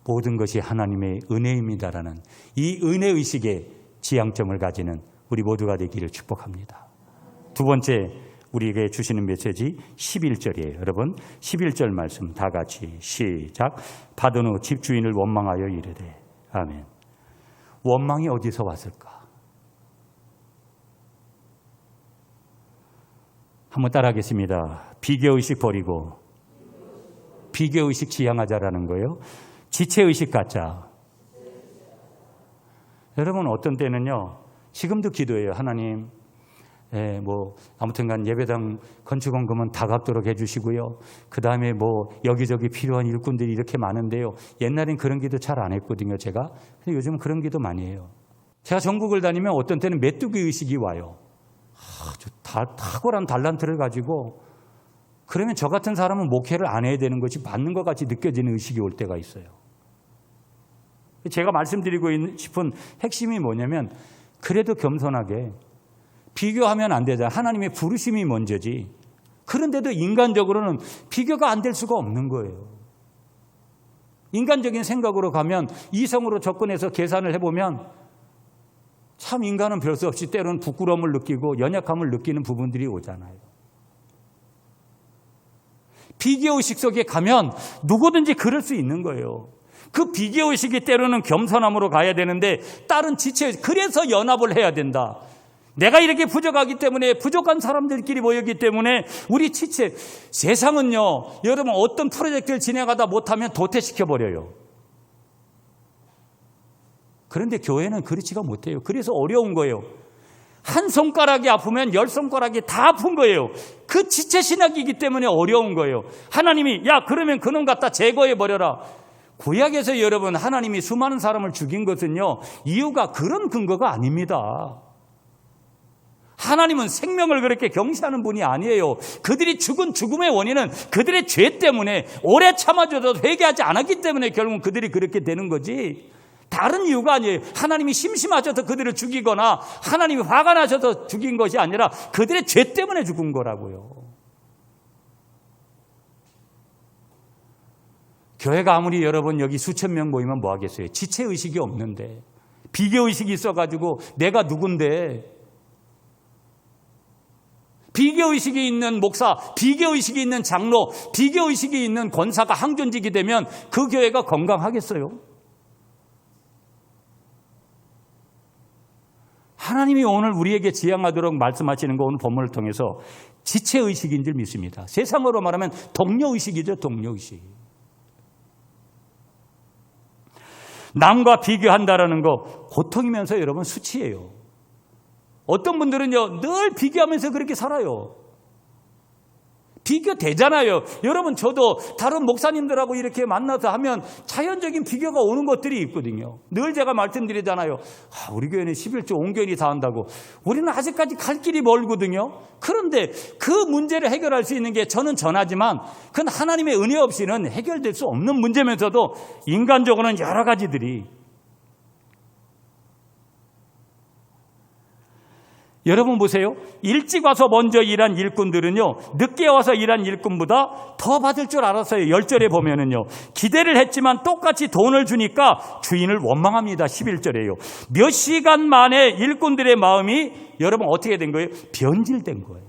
모든 것이 하나님의 은혜입니다라는 이 은혜의식의 지향점을 가지는 우리 모두가 되기를 축복합니다. 두 번째 우리에게 주시는 메시지 11절이에요. 여러분 11절 말씀 다 같이 시작. 받은 후 집주인을 원망하여 이르되 아멘. 원망이 어디서 왔을까? 한번 따라하겠습니다. 비교의식 버리고 비교의식 지향하자라는 거예요. 지체의식 갖자. 여러분 어떤 때는요. 지금도 기도해요. 하나님 아무튼간 예배당 건축원금은 다 갚도록 해주시고요. 그 다음에 여기저기 필요한 일꾼들이 이렇게 많은데요. 옛날엔 그런 기도 잘 안 했거든요. 제가. 근데 요즘은 그런 기도 많이 해요. 제가 전국을 다니면 어떤 때는 메뚜기 의식이 와요. 아주 탁월한 달란트를 가지고 그러면 저 같은 사람은 목회를 안 해야 되는 것이 맞는 것 같이 느껴지는 의식이 올 때가 있어요. 제가 말씀드리고 싶은 핵심이 뭐냐면 그래도 겸손하게 비교하면 안 되잖아요. 하나님의 부르심이 먼저지. 그런데도 인간적으로는 비교가 안 될 수가 없는 거예요. 인간적인 생각으로 가면 이성으로 접근해서 계산을 해보면 참 인간은 별 수 없이 때로는 부끄러움을 느끼고 연약함을 느끼는 부분들이 오잖아요. 비교의식 속에 가면 누구든지 그럴 수 있는 거예요. 그 비교의식이 때로는 겸손함으로 가야 되는데 다른 지체, 그래서 연합을 해야 된다. 내가 이렇게 부족하기 때문에 부족한 사람들끼리 모였기 때문에 우리 지체, 세상은요, 여러분 어떤 프로젝트를 진행하다 못하면 도태시켜버려요. 그런데 교회는 그렇지가 못해요. 그래서 어려운 거예요. 한 손가락이 아프면 10손가락이 다 아픈 거예요. 그 지체 신학이기 때문에 어려운 거예요. 하나님이 그러면 그놈 갖다 제거해버려라. 구약에서 여러분 하나님이 수많은 사람을 죽인 것은요. 이유가 그런 근거가 아닙니다. 하나님은 생명을 그렇게 경시하는 분이 아니에요. 그들이 죽은 죽음의 원인은 그들의 죄 때문에 오래 참아줘도 회개하지 않았기 때문에 결국 그들이 그렇게 되는 거지. 다른 이유가 아니에요. 하나님이 심심하셔서 그들을 죽이거나 하나님이 화가 나셔서 죽인 것이 아니라 그들의 죄 때문에 죽은 거라고요. 교회가 아무리 여러분 여기 수천 명 모이면 뭐 하겠어요? 지체의식이 없는데 비교의식이 있어가지고 내가 누군데 비교의식이 있는 목사, 비교의식이 있는 장로, 비교의식이 있는 권사가 항존직이 되면 그 교회가 건강하겠어요? 하나님이 오늘 우리에게 지향하도록 말씀하시는 거 오늘 본문을 통해서 지체의식인 줄 믿습니다. 세상으로 말하면 동료의식이죠. 동료의식. 남과 비교한다라는 거 고통이면서 여러분 수치예요. 어떤 분들은요 늘 비교하면서 그렇게 살아요. 비교되잖아요. 여러분 저도 다른 목사님들하고 이렇게 만나서 하면 자연적인 비교가 오는 것들이 있거든요. 늘 제가 말씀드리잖아요. 우리 교회는 11조 온교인이 다 한다고. 우리는 아직까지 갈 길이 멀거든요. 그런데 그 문제를 해결할 수 있는 게 저는 전하지만 그건 하나님의 은혜 없이는 해결될 수 없는 문제면서도 인간적으로는 여러 가지들이. 여러분 보세요. 일찍 와서 먼저 일한 일꾼들은요 늦게 와서 일한 일꾼보다 더 받을 줄 알았어요. 10절에 보면은요 기대를 했지만 똑같이 돈을 주니까 주인을 원망합니다. 11절에요. 몇 시간 만에 일꾼들의 마음이 여러분 어떻게 된 거예요? 변질된 거예요.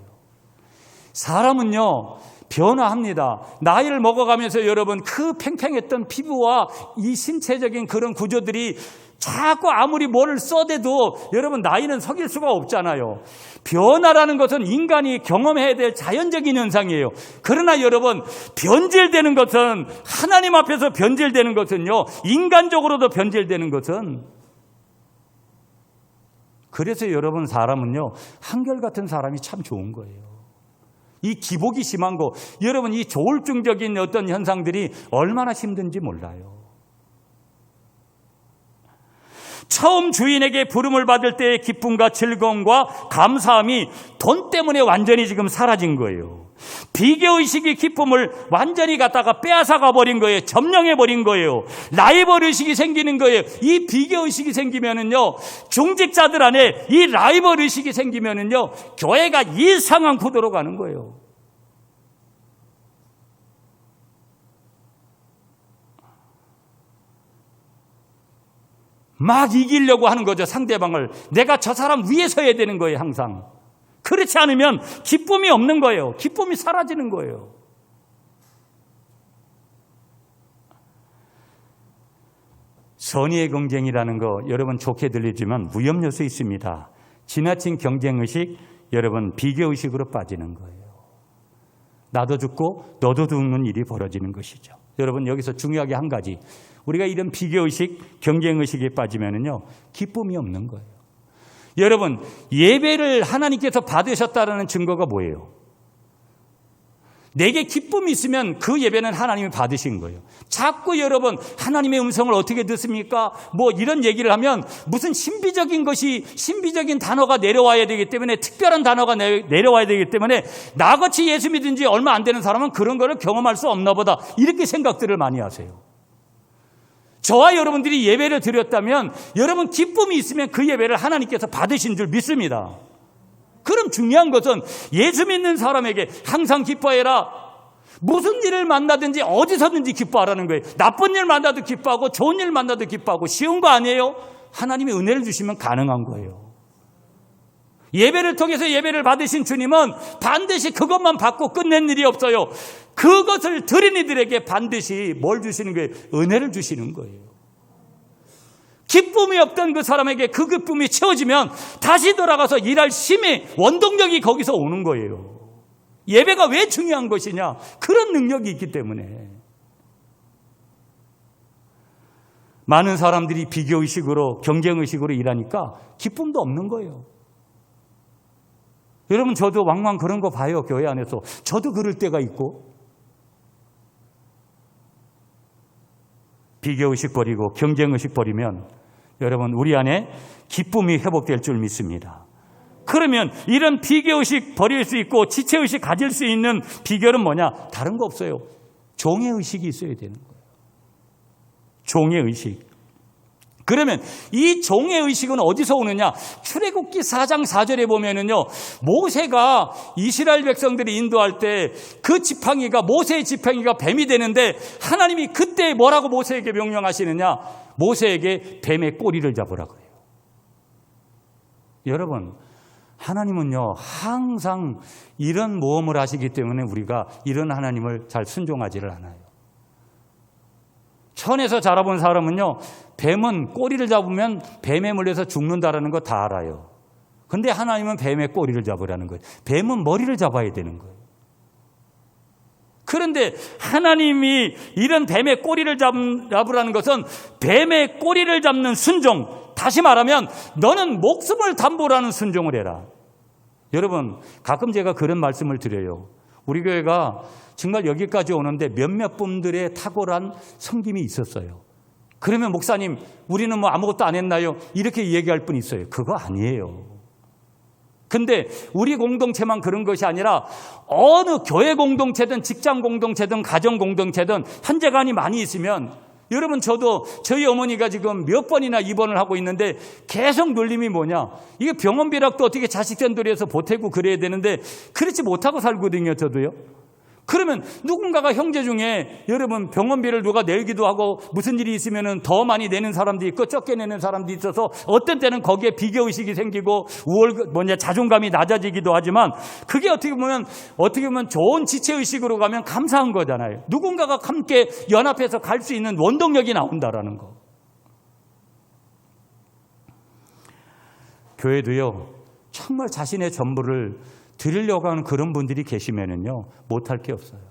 사람은요 변화합니다. 나이를 먹어가면서 여러분 그 팽팽했던 피부와 이 신체적인 그런 구조들이 자꾸 아무리 뭐를 써대도 여러분 나이는 속일 수가 없잖아요. 변화라는 것은 인간이 경험해야 될 자연적인 현상이에요. 그러나 여러분 변질되는 것은 하나님 앞에서 변질되는 것은요 인간적으로도 변질되는 것은 그래서 여러분 사람은요 한결같은 사람이 참 좋은 거예요. 이 기복이 심한 거 여러분 이 조울증적인 어떤 현상들이 얼마나 힘든지 몰라요. 처음 주인에게 부름을 받을 때의 기쁨과 즐거움과 감사함이 돈 때문에 완전히 지금 사라진 거예요. 비교의식이 기쁨을 완전히 갖다가 빼앗아가 버린 거예요. 점령해 버린 거예요. 라이벌 의식이 생기는 거예요. 이 비교의식이 생기면은요 중직자들 안에 이 라이벌 의식이 생기면은요 교회가 이상한 구도로 가는 거예요. 막 이기려고 하는 거죠. 상대방을. 내가 저 사람 위에 서야 되는 거예요. 항상. 그렇지 않으면 기쁨이 없는 거예요. 기쁨이 사라지는 거예요. 선의의 경쟁이라는 거 여러분 좋게 들리지만 위험 요소 있습니다. 지나친 경쟁의식, 여러분 비교의식으로 빠지는 거예요. 나도 죽고 너도 죽는 일이 벌어지는 것이죠. 여러분 여기서 중요하게 한 가지. 우리가 이런 비교의식, 경쟁의식에 빠지면은요 기쁨이 없는 거예요. 여러분 예배를 하나님께서 받으셨다는 증거가 뭐예요? 내게 기쁨이 있으면 그 예배는 하나님이 받으신 거예요. 자꾸 여러분 하나님의 음성을 어떻게 듣습니까? 뭐 이런 얘기를 하면 무슨 신비적인 단어가 내려와야 되기 때문에 특별한 단어가 내려와야 되기 때문에 나같이 예수 믿은 지 얼마 안 되는 사람은 그런 거를 경험할 수 없나 보다 이렇게 생각들을 많이 하세요. 저와 여러분들이 예배를 드렸다면 여러분 기쁨이 있으면 그 예배를 하나님께서 받으신 줄 믿습니다. 그럼 중요한 것은 예수 믿는 사람에게 항상 기뻐해라. 무슨 일을 만나든지 어디서든지 기뻐하라는 거예요. 나쁜 일 만나도 기뻐하고 좋은 일 만나도 기뻐하고 쉬운 거 아니에요? 하나님의 은혜를 주시면 가능한 거예요. 예배를 통해서 예배를 받으신 주님은 반드시 그것만 받고 끝낸 일이 없어요. 그것을 드린 이들에게 반드시 뭘 주시는 거예요? 은혜를 주시는 거예요. 기쁨이 없던 그 사람에게 그 기쁨이 채워지면 다시 돌아가서 일할 힘이 원동력이 거기서 오는 거예요. 예배가 왜 중요한 것이냐? 그런 능력이 있기 때문에. 많은 사람들이 비교의식으로 경쟁의식으로 일하니까 기쁨도 없는 거예요. 여러분 저도 왕왕 그런 거 봐요. 교회 안에서. 저도 그럴 때가 있고. 비교의식 버리고 경쟁의식 버리면 여러분 우리 안에 기쁨이 회복될 줄 믿습니다. 그러면 이런 비교의식 버릴 수 있고 지체의식 가질 수 있는 비결은 뭐냐? 다른 거 없어요. 종의의식이 있어야 되는 거예요. 종의의식. 그러면 이 종의의식은 어디서 오느냐? 출애굽기 4장 4절에 보면은요, 모세가 이스라엘 백성들이 인도할 때 그 지팡이가 모세의 지팡이가 뱀이 되는데 하나님이 그때 뭐라고 모세에게 명령하시느냐? 모세에게 뱀의 꼬리를 잡으라고 해요. 여러분, 하나님은요 항상 이런 모험을 하시기 때문에 우리가 이런 하나님을 잘 순종하지를 않아요. 천에서 자라본 사람은요, 뱀은 꼬리를 잡으면 뱀에 물려서 죽는다라는 거 다 알아요. 근데 하나님은 뱀의 꼬리를 잡으라는 거예요. 뱀은 머리를 잡아야 되는 거예요. 그런데 하나님이 이런 뱀의 꼬리를 잡으라는 것은 뱀의 꼬리를 잡는 순종, 다시 말하면 너는 목숨을 담보로 하는 순종을 해라. 여러분, 가끔 제가 그런 말씀을 드려요. 우리 교회가 정말 여기까지 오는데 몇몇 분들의 탁월한 섬김이 있었어요. 그러면 목사님, 우리는 뭐 아무것도 안 했나요? 이렇게 얘기할 분 있어요. 그거 아니에요. 근데 우리 공동체만 그런 것이 아니라 어느 교회 공동체든 직장 공동체든 가정 공동체든 현재관이 많이 있으면, 여러분, 저도 저희 어머니가 지금 몇 번이나 입원을 하고 있는데 계속 놀림이 뭐냐, 이게 병원비락도 어떻게 자식 전도리에서 보태고 그래야 되는데 그렇지 못하고 살거든요. 저도요. 그러면 누군가가 형제 중에 여러분 병원비를 누가 내기도 하고 무슨 일이 있으면 더 많이 내는 사람도 있고 적게 내는 사람도 있어서 어떤 때는 거기에 비교의식이 생기고 자존감이 낮아지기도 하지만, 그게 어떻게 보면 좋은 지체의식으로 가면 감사한 거잖아요. 누군가가 함께 연합해서 갈 수 있는 원동력이 나온다라는 거. 교회도요, 정말 자신의 전부를 드리려고 하는 그런 분들이 계시면은요, 못할 게 없어요.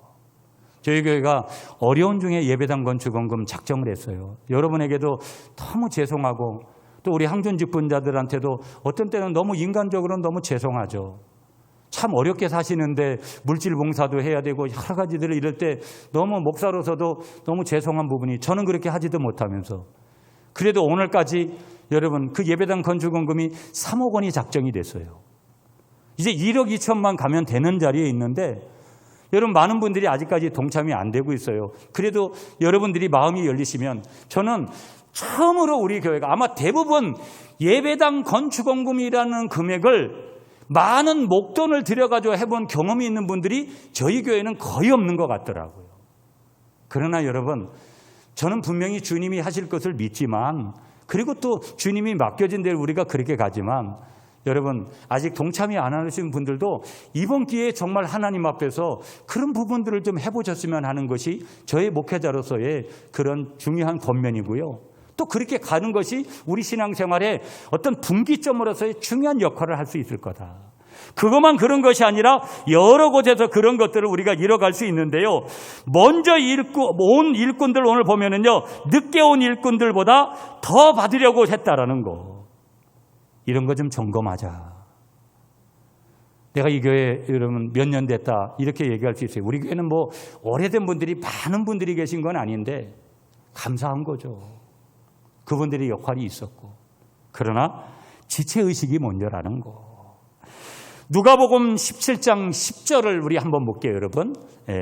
저희 교회가 어려운 중에 예배당 건축원금 작정을 했어요. 여러분에게도 너무 죄송하고 또 우리 항존 직분자들한테도 어떤 때는 너무 인간적으로는 너무 죄송하죠. 참 어렵게 사시는데 물질 봉사도 해야 되고 여러 가지들을 이럴 때 너무 목사로서도 너무 죄송한 부분이, 저는 그렇게 하지도 못하면서 그래도 오늘까지 여러분 그 예배당 건축원금이 3억 원이 작정이 됐어요. 이제 1억 2천만 가면 되는 자리에 있는데 여러분 많은 분들이 아직까지 동참이 안 되고 있어요. 그래도 여러분들이 마음이 열리시면 저는 처음으로 우리 교회가 아마 대부분 예배당 건축원금이라는 금액을 많은 목돈을 들여가지고 해본 경험이 있는 분들이 저희 교회는 거의 없는 것 같더라고요. 그러나 여러분, 저는 분명히 주님이 하실 것을 믿지만, 그리고 또 주님이 맡겨진 대로 우리가 그렇게 가지만, 여러분 아직 동참이 안 하신 분들도 이번 기회에 정말 하나님 앞에서 그런 부분들을 좀 해보셨으면 하는 것이 저의 목회자로서의 그런 중요한 권면이고요. 또 그렇게 가는 것이 우리 신앙생활의 어떤 분기점으로서의 중요한 역할을 할 수 있을 거다. 그것만 그런 것이 아니라 여러 곳에서 그런 것들을 우리가 이뤄갈 수 있는데요. 먼저 온 일꾼들 오늘 보면은요, 늦게 온 일꾼들보다 더 받으려고 했다라는 거. 이런 거 좀 점검하자. 내가 이 교회 여러분 몇 년 됐다 이렇게 얘기할 수 있어요. 우리 교회는 뭐 오래된 분들이 많은 분들이 계신 건 아닌데 감사한 거죠. 그분들의 역할이 있었고. 그러나 지체의식이 먼저라는 거. 누가복음 17장 10절을 우리 한번 볼게요, 여러분.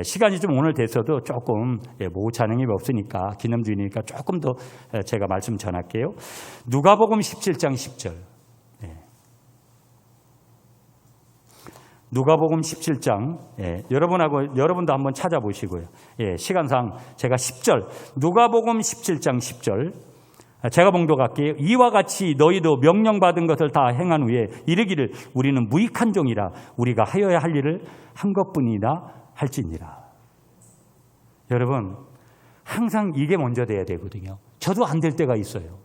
시간이 좀 오늘 돼서도 조금 모우 찬양이 없으니까 기념주의니까 조금 더 제가 말씀 전할게요. 누가복음 17장 10절. 누가복음 17장, 여러분도 한번 찾아보시고요. 시간상 제가 10절, 누가복음 17장 10절, 제가 봉독할게요. 이와 같이 너희도 명령받은 것을 다 행한 후에 이르기를 우리는 무익한 종이라 우리가 하여야 할 일을 한 것뿐이나 할지니라. 여러분, 항상 이게 먼저 돼야 되거든요. 저도 안 될 때가 있어요.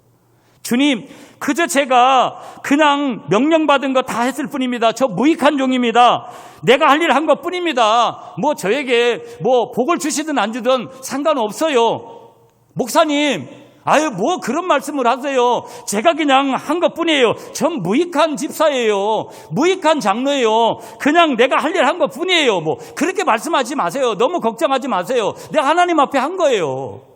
주님, 그저 제가 그냥 명령받은 거 다 했을 뿐입니다. 저 무익한 종입니다. 내가 할 일 한 것 뿐입니다. 뭐 저에게 뭐 복을 주시든 안 주든 상관없어요. 목사님, 아유 뭐 그런 말씀을 하세요. 제가 그냥 한 것 뿐이에요. 전 무익한 집사예요. 무익한 장로예요. 그냥 내가 할 일 한 것 뿐이에요. 뭐 그렇게 말씀하지 마세요. 너무 걱정하지 마세요. 내가 하나님 앞에 한 거예요.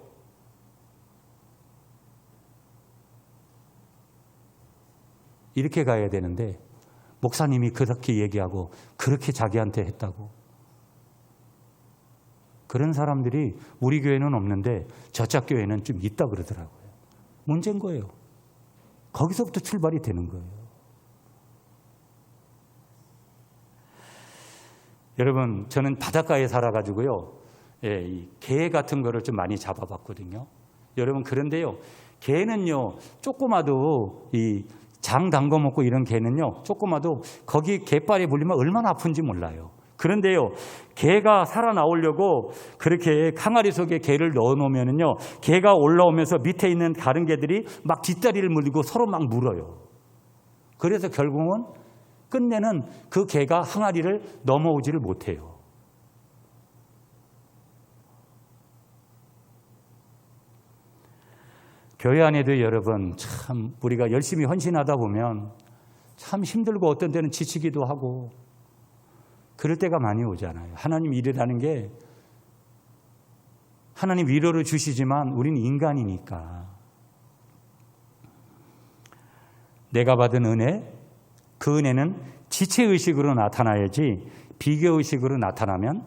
이렇게 가야 되는데 목사님이 그렇게 얘기하고 그렇게 자기한테 했다고. 그런 사람들이 우리 교회는 없는데 저쪽 교회는 좀 있다 그러더라고요. 문제인 거예요. 거기서부터 출발이 되는 거예요. 여러분, 저는 바닷가에 살아가지고요, 이 게 같은 거를 좀 많이 잡아봤거든요. 여러분, 그런데요, 게는요 조그마도 이 장 담궈 먹고 이런 개는요, 조그마도 거기 개빨이 물리면 얼마나 아픈지 몰라요. 그런데요, 개가 살아나오려고 그렇게 항아리 속에 개를 넣어놓으면요, 개가 올라오면서 밑에 있는 다른 개들이 막 뒷다리를 물리고 서로 막 물어요. 그래서 결국은 끝내는 그 개가 항아리를 넘어오지를 못해요. 교회 안에도 여러분 참 우리가 열심히 헌신하다 보면 참 힘들고 어떤 때는 지치기도 하고 그럴 때가 많이 오잖아요. 하나님 일이라는 게 하나님 위로를 주시지만 우리는 인간이니까 내가 받은 은혜, 그 은혜는 지체의식으로 나타나야지 비교의식으로 나타나면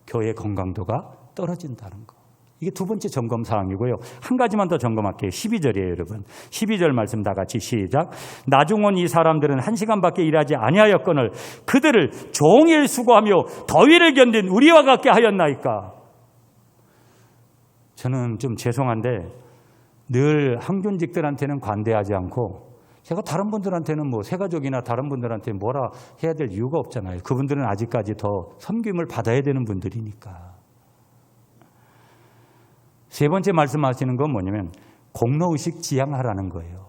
교회 건강도가 떨어진다는 거. 이게 두 번째 점검 사항이고요. 한 가지만 더 점검할게요. 12절이에요, 여러분. 12절 말씀 다 같이 시작. 나중온 이 사람들은 1시간밖에 일하지 아니하였거늘 그들을 종일 수고하며 더위를 견딘 우리와 같게 하였나이까. 저는 좀 죄송한데 늘 항존직들한테는 관대하지 않고 제가 다른 분들한테는 뭐 새가족이나 다른 분들한테 뭐라 해야 될 이유가 없잖아요. 그분들은 아직까지 더 섬김을 받아야 되는 분들이니까. 세 번째 말씀하시는 건 뭐냐면 공로의식 지향하라는 거예요.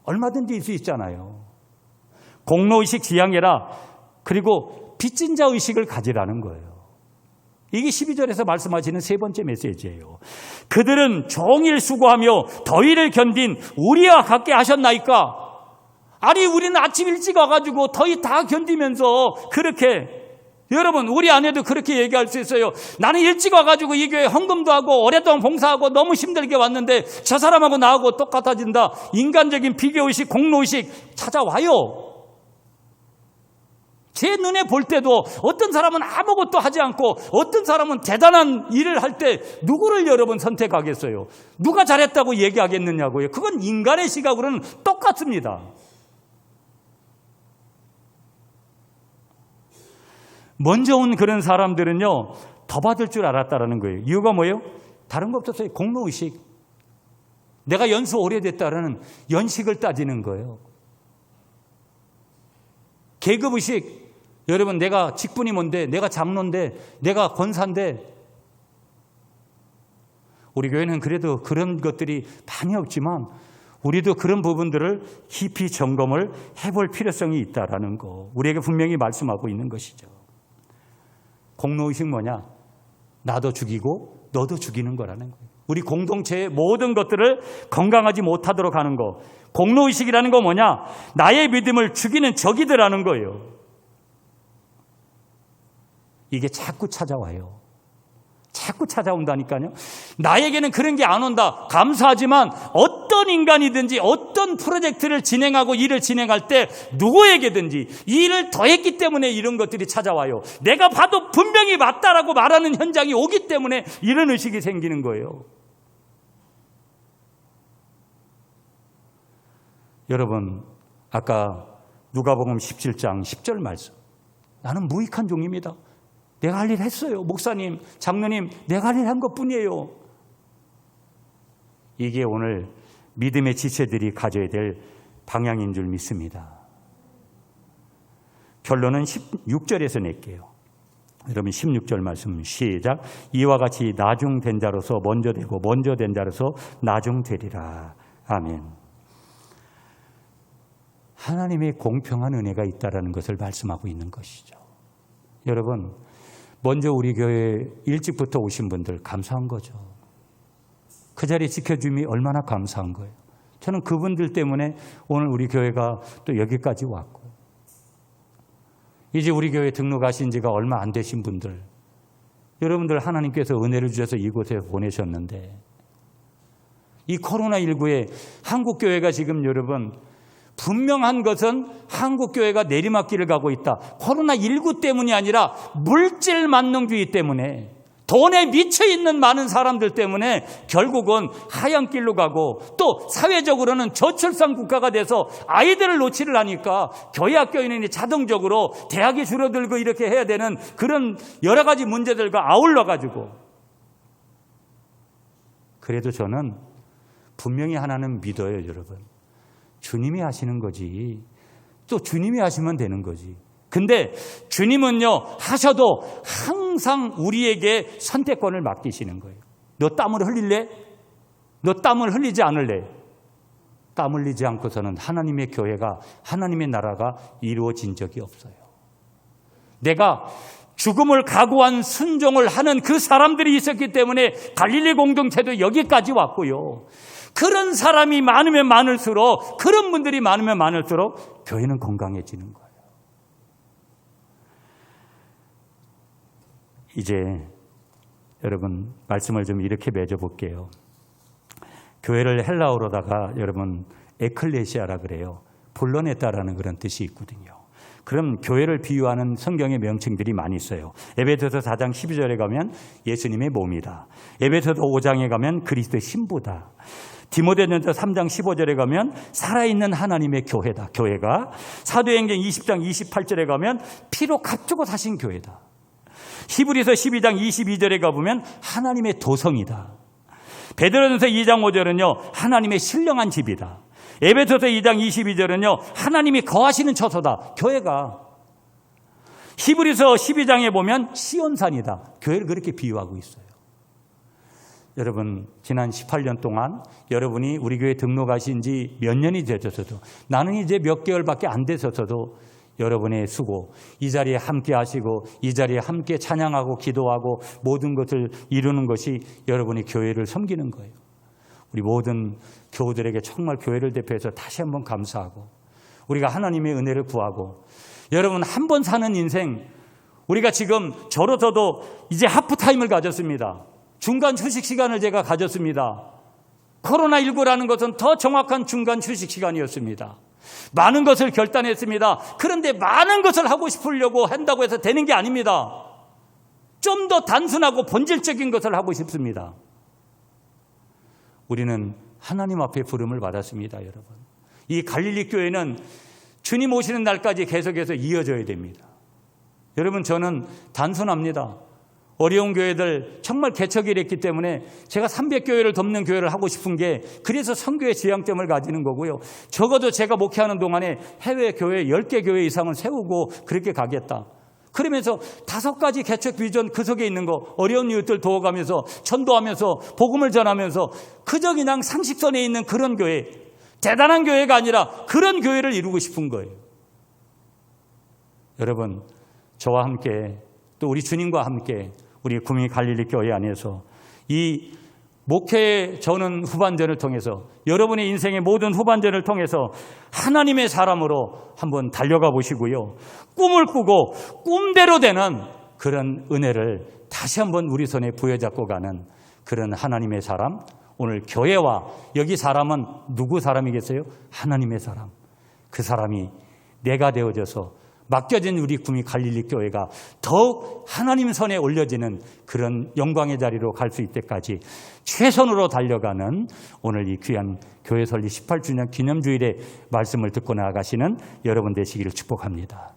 얼마든지 있을 수 있잖아요. 공로의식 지향해라. 그리고 빚진 자 의식을 가지라는 거예요. 이게 12절에서 말씀하시는 세 번째 메시지예요. 그들은 종일 수고하며 더위를 견딘 우리와 같게 하셨나이까. 아니 우리는 아침 일찍 와가지고 더위 다 견디면서 그렇게 여러분 우리 아내도 그렇게 얘기할 수 있어요. 나는 일찍 와가지고 이 교회 헌금도 하고 오랫동안 봉사하고 너무 힘들게 왔는데 저 사람하고 나하고 똑같아진다. 인간적인 비교의식 공로의식 찾아와요. 제 눈에 볼 때도 어떤 사람은 아무것도 하지 않고 어떤 사람은 대단한 일을 할 때 누구를 여러분 선택하겠어요? 누가 잘했다고 얘기하겠느냐고요. 그건 인간의 시각으로는 똑같습니다. 먼저 온 그런 사람들은요 더 받을 줄 알았다라는 거예요. 이유가 뭐예요? 다른 거 없었어요. 공로의식. 내가 연수 오래됐다라는 연식을 따지는 거예요. 계급의식. 여러분 내가 직분이 뭔데, 내가 장로인데, 내가 권사인데. 우리 교회는 그래도 그런 것들이 많이 없지만 우리도 그런 부분들을 깊이 점검을 해볼 필요성이 있다라는 거 우리에게 분명히 말씀하고 있는 것이죠. 공로의식 뭐냐? 나도 죽이고 너도 죽이는 거라는 거예요. 우리 공동체의 모든 것들을 건강하지 못하도록 하는 거. 공로의식이라는 거 뭐냐? 나의 믿음을 죽이는 적이더라는 거예요. 이게 자꾸 찾아와요. 자꾸 찾아온다니까요. 나에게는 그런 게 안 온다. 감사하지만 어떤 인간이든지 어떤 프로젝트를 진행하고 일을 진행할 때 누구에게든지 일을 더했기 때문에 이런 것들이 찾아와요. 내가 봐도 분명히 맞다라고 말하는 현장이 오기 때문에 이런 의식이 생기는 거예요. 여러분 아까 누가복음 17장 10절 말씀. 나는 무익한 종입니다. 내가 할 일 했어요. 목사님, 장로님, 내가 할 일 한 것뿐이에요. 이게 오늘 믿음의 지체들이 가져야 될 방향인 줄 믿습니다. 결론은 16절에서 낼게요. 여러분 16절 말씀 시작. 이와 같이 나중된 자로서 먼저 되고 먼저 된 자로서 나중되리라. 아멘. 하나님의 공평한 은혜가 있다라는 것을 말씀하고 있는 것이죠. 여러분 먼저 우리 교회에 일찍부터 오신 분들 감사한 거죠. 그 자리 지켜줌이 얼마나 감사한 거예요. 저는 그분들 때문에 오늘 우리 교회가 또 여기까지 왔고 이제 우리 교회 등록하신 지가 얼마 안 되신 분들 여러분들 하나님께서 은혜를 주셔서 이곳에 보내셨는데 이 코로나19에 한국교회가 지금 여러분 분명한 것은 한국교회가 내리막길을 가고 있다. 코로나19 때문이 아니라 물질 만능주의 때문에 돈에 미쳐있는 많은 사람들 때문에 결국은 하얀 길로 가고 또 사회적으로는 저출산 국가가 돼서 아이들을 놓지를 하니까 교회 학교인이 자동적으로 대학이 줄어들고 이렇게 해야 되는 그런 여러 가지 문제들과 아울러가지고 그래도 저는 분명히 하나는 믿어요, 여러분. 주님이 하시는 거지. 또 주님이 하시면 되는 거지. 근데 주님은요 하셔도 항상 우리에게 선택권을 맡기시는 거예요. 너 땀을 흘릴래? 너 땀을 흘리지 않을래? 땀 흘리지 않고서는 하나님의 교회가 하나님의 나라가 이루어진 적이 없어요. 내가 죽음을 각오한 순종을 하는 그 사람들이 있었기 때문에 갈릴리 공동체도 여기까지 왔고요. 그런 사람이 많으면 많을수록, 그런 분들이 많으면 많을수록 교회는 건강해지는 거예요. 이제 여러분 말씀을 좀 이렇게 맺어볼게요. 교회를 헬라어로다가 여러분 에클레시아라 그래요. 불러냈다라는 그런 뜻이 있거든요. 그럼 교회를 비유하는 성경의 명칭들이 많이 있어요. 에베소서 4장 12절에 가면 예수님의 몸이다. 에베소서 5장에 가면 그리스도의 신부다. 디모데전서 3장 15절에 가면 살아있는 하나님의 교회다. 교회가 사도행전 20장 28절에 가면 피로 값주고 사신 교회다. 히브리서 12장 22절에 가보면 하나님의 도성이다. 베드로전서 2장 5절은요 하나님의 신령한 집이다. 에베소서 2장 22절은요 하나님이 거하시는 처소다. 교회가. 히브리서 12장에 보면 시온산이다. 교회를 그렇게 비유하고 있어요. 여러분 지난 18년 동안 여러분이 우리 교회 등록하신 지 몇 년이 되셔서도, 나는 이제 몇 개월밖에 안 되셔서도 여러분의 수고, 이 자리에 함께 하시고 이 자리에 함께 찬양하고 기도하고 모든 것을 이루는 것이 여러분이 교회를 섬기는 거예요. 우리 모든 교우들에게 정말 교회를 대표해서 다시 한번 감사하고 우리가 하나님의 은혜를 구하고, 여러분 한 번 사는 인생, 우리가 지금 저로서도 이제 하프타임을 가졌습니다. 중간 휴식 시간을 제가 가졌습니다. 코로나19라는 것은 더 정확한 중간 휴식 시간이었습니다. 많은 것을 결단했습니다. 그런데 많은 것을 하고 싶으려고 한다고 해서 되는 게 아닙니다. 좀 더 단순하고 본질적인 것을 하고 싶습니다. 우리는 하나님 앞에 부름을 받았습니다, 여러분. 이 갈릴리 교회는 주님 오시는 날까지 계속해서 이어져야 됩니다. 여러분 저는 단순합니다. 어려운 교회들 정말 개척이 했기 때문에 제가 300교회를 돕는 교회를 하고 싶은 게, 그래서 선교의 지향점을 가지는 거고요. 적어도 제가 목회하는 동안에 해외 교회 10개 교회 이상을 세우고 그렇게 가겠다. 그러면서 5가지 개척 비전 그 속에 있는 거, 어려운 이웃들 도와가면서 전도하면서 복음을 전하면서 그저 그냥 상식선에 있는 그런 교회, 대단한 교회가 아니라 그런 교회를 이루고 싶은 거예요. 여러분 저와 함께 또 우리 주님과 함께 우리 구미 갈릴리 교회 안에서 이 목회의 저는 후반전을 통해서, 여러분의 인생의 모든 후반전을 통해서 하나님의 사람으로 한번 달려가 보시고요. 꿈을 꾸고 꿈대로 되는 그런 은혜를 다시 한번 우리 손에 부여잡고 가는 그런 하나님의 사람, 오늘 교회와 여기 사람은 누구 사람이겠어요? 하나님의 사람. 그 사람이 내가 되어져서 맡겨진 우리 구미 갈릴리 교회가 더욱 하나님 손에 올려지는 그런 영광의 자리로 갈 수 있을 때까지 최선으로 달려가는 오늘 이 귀한 교회 설립 18주년 기념주일의 말씀을 듣고 나아가시는 여러분 되시기를 축복합니다.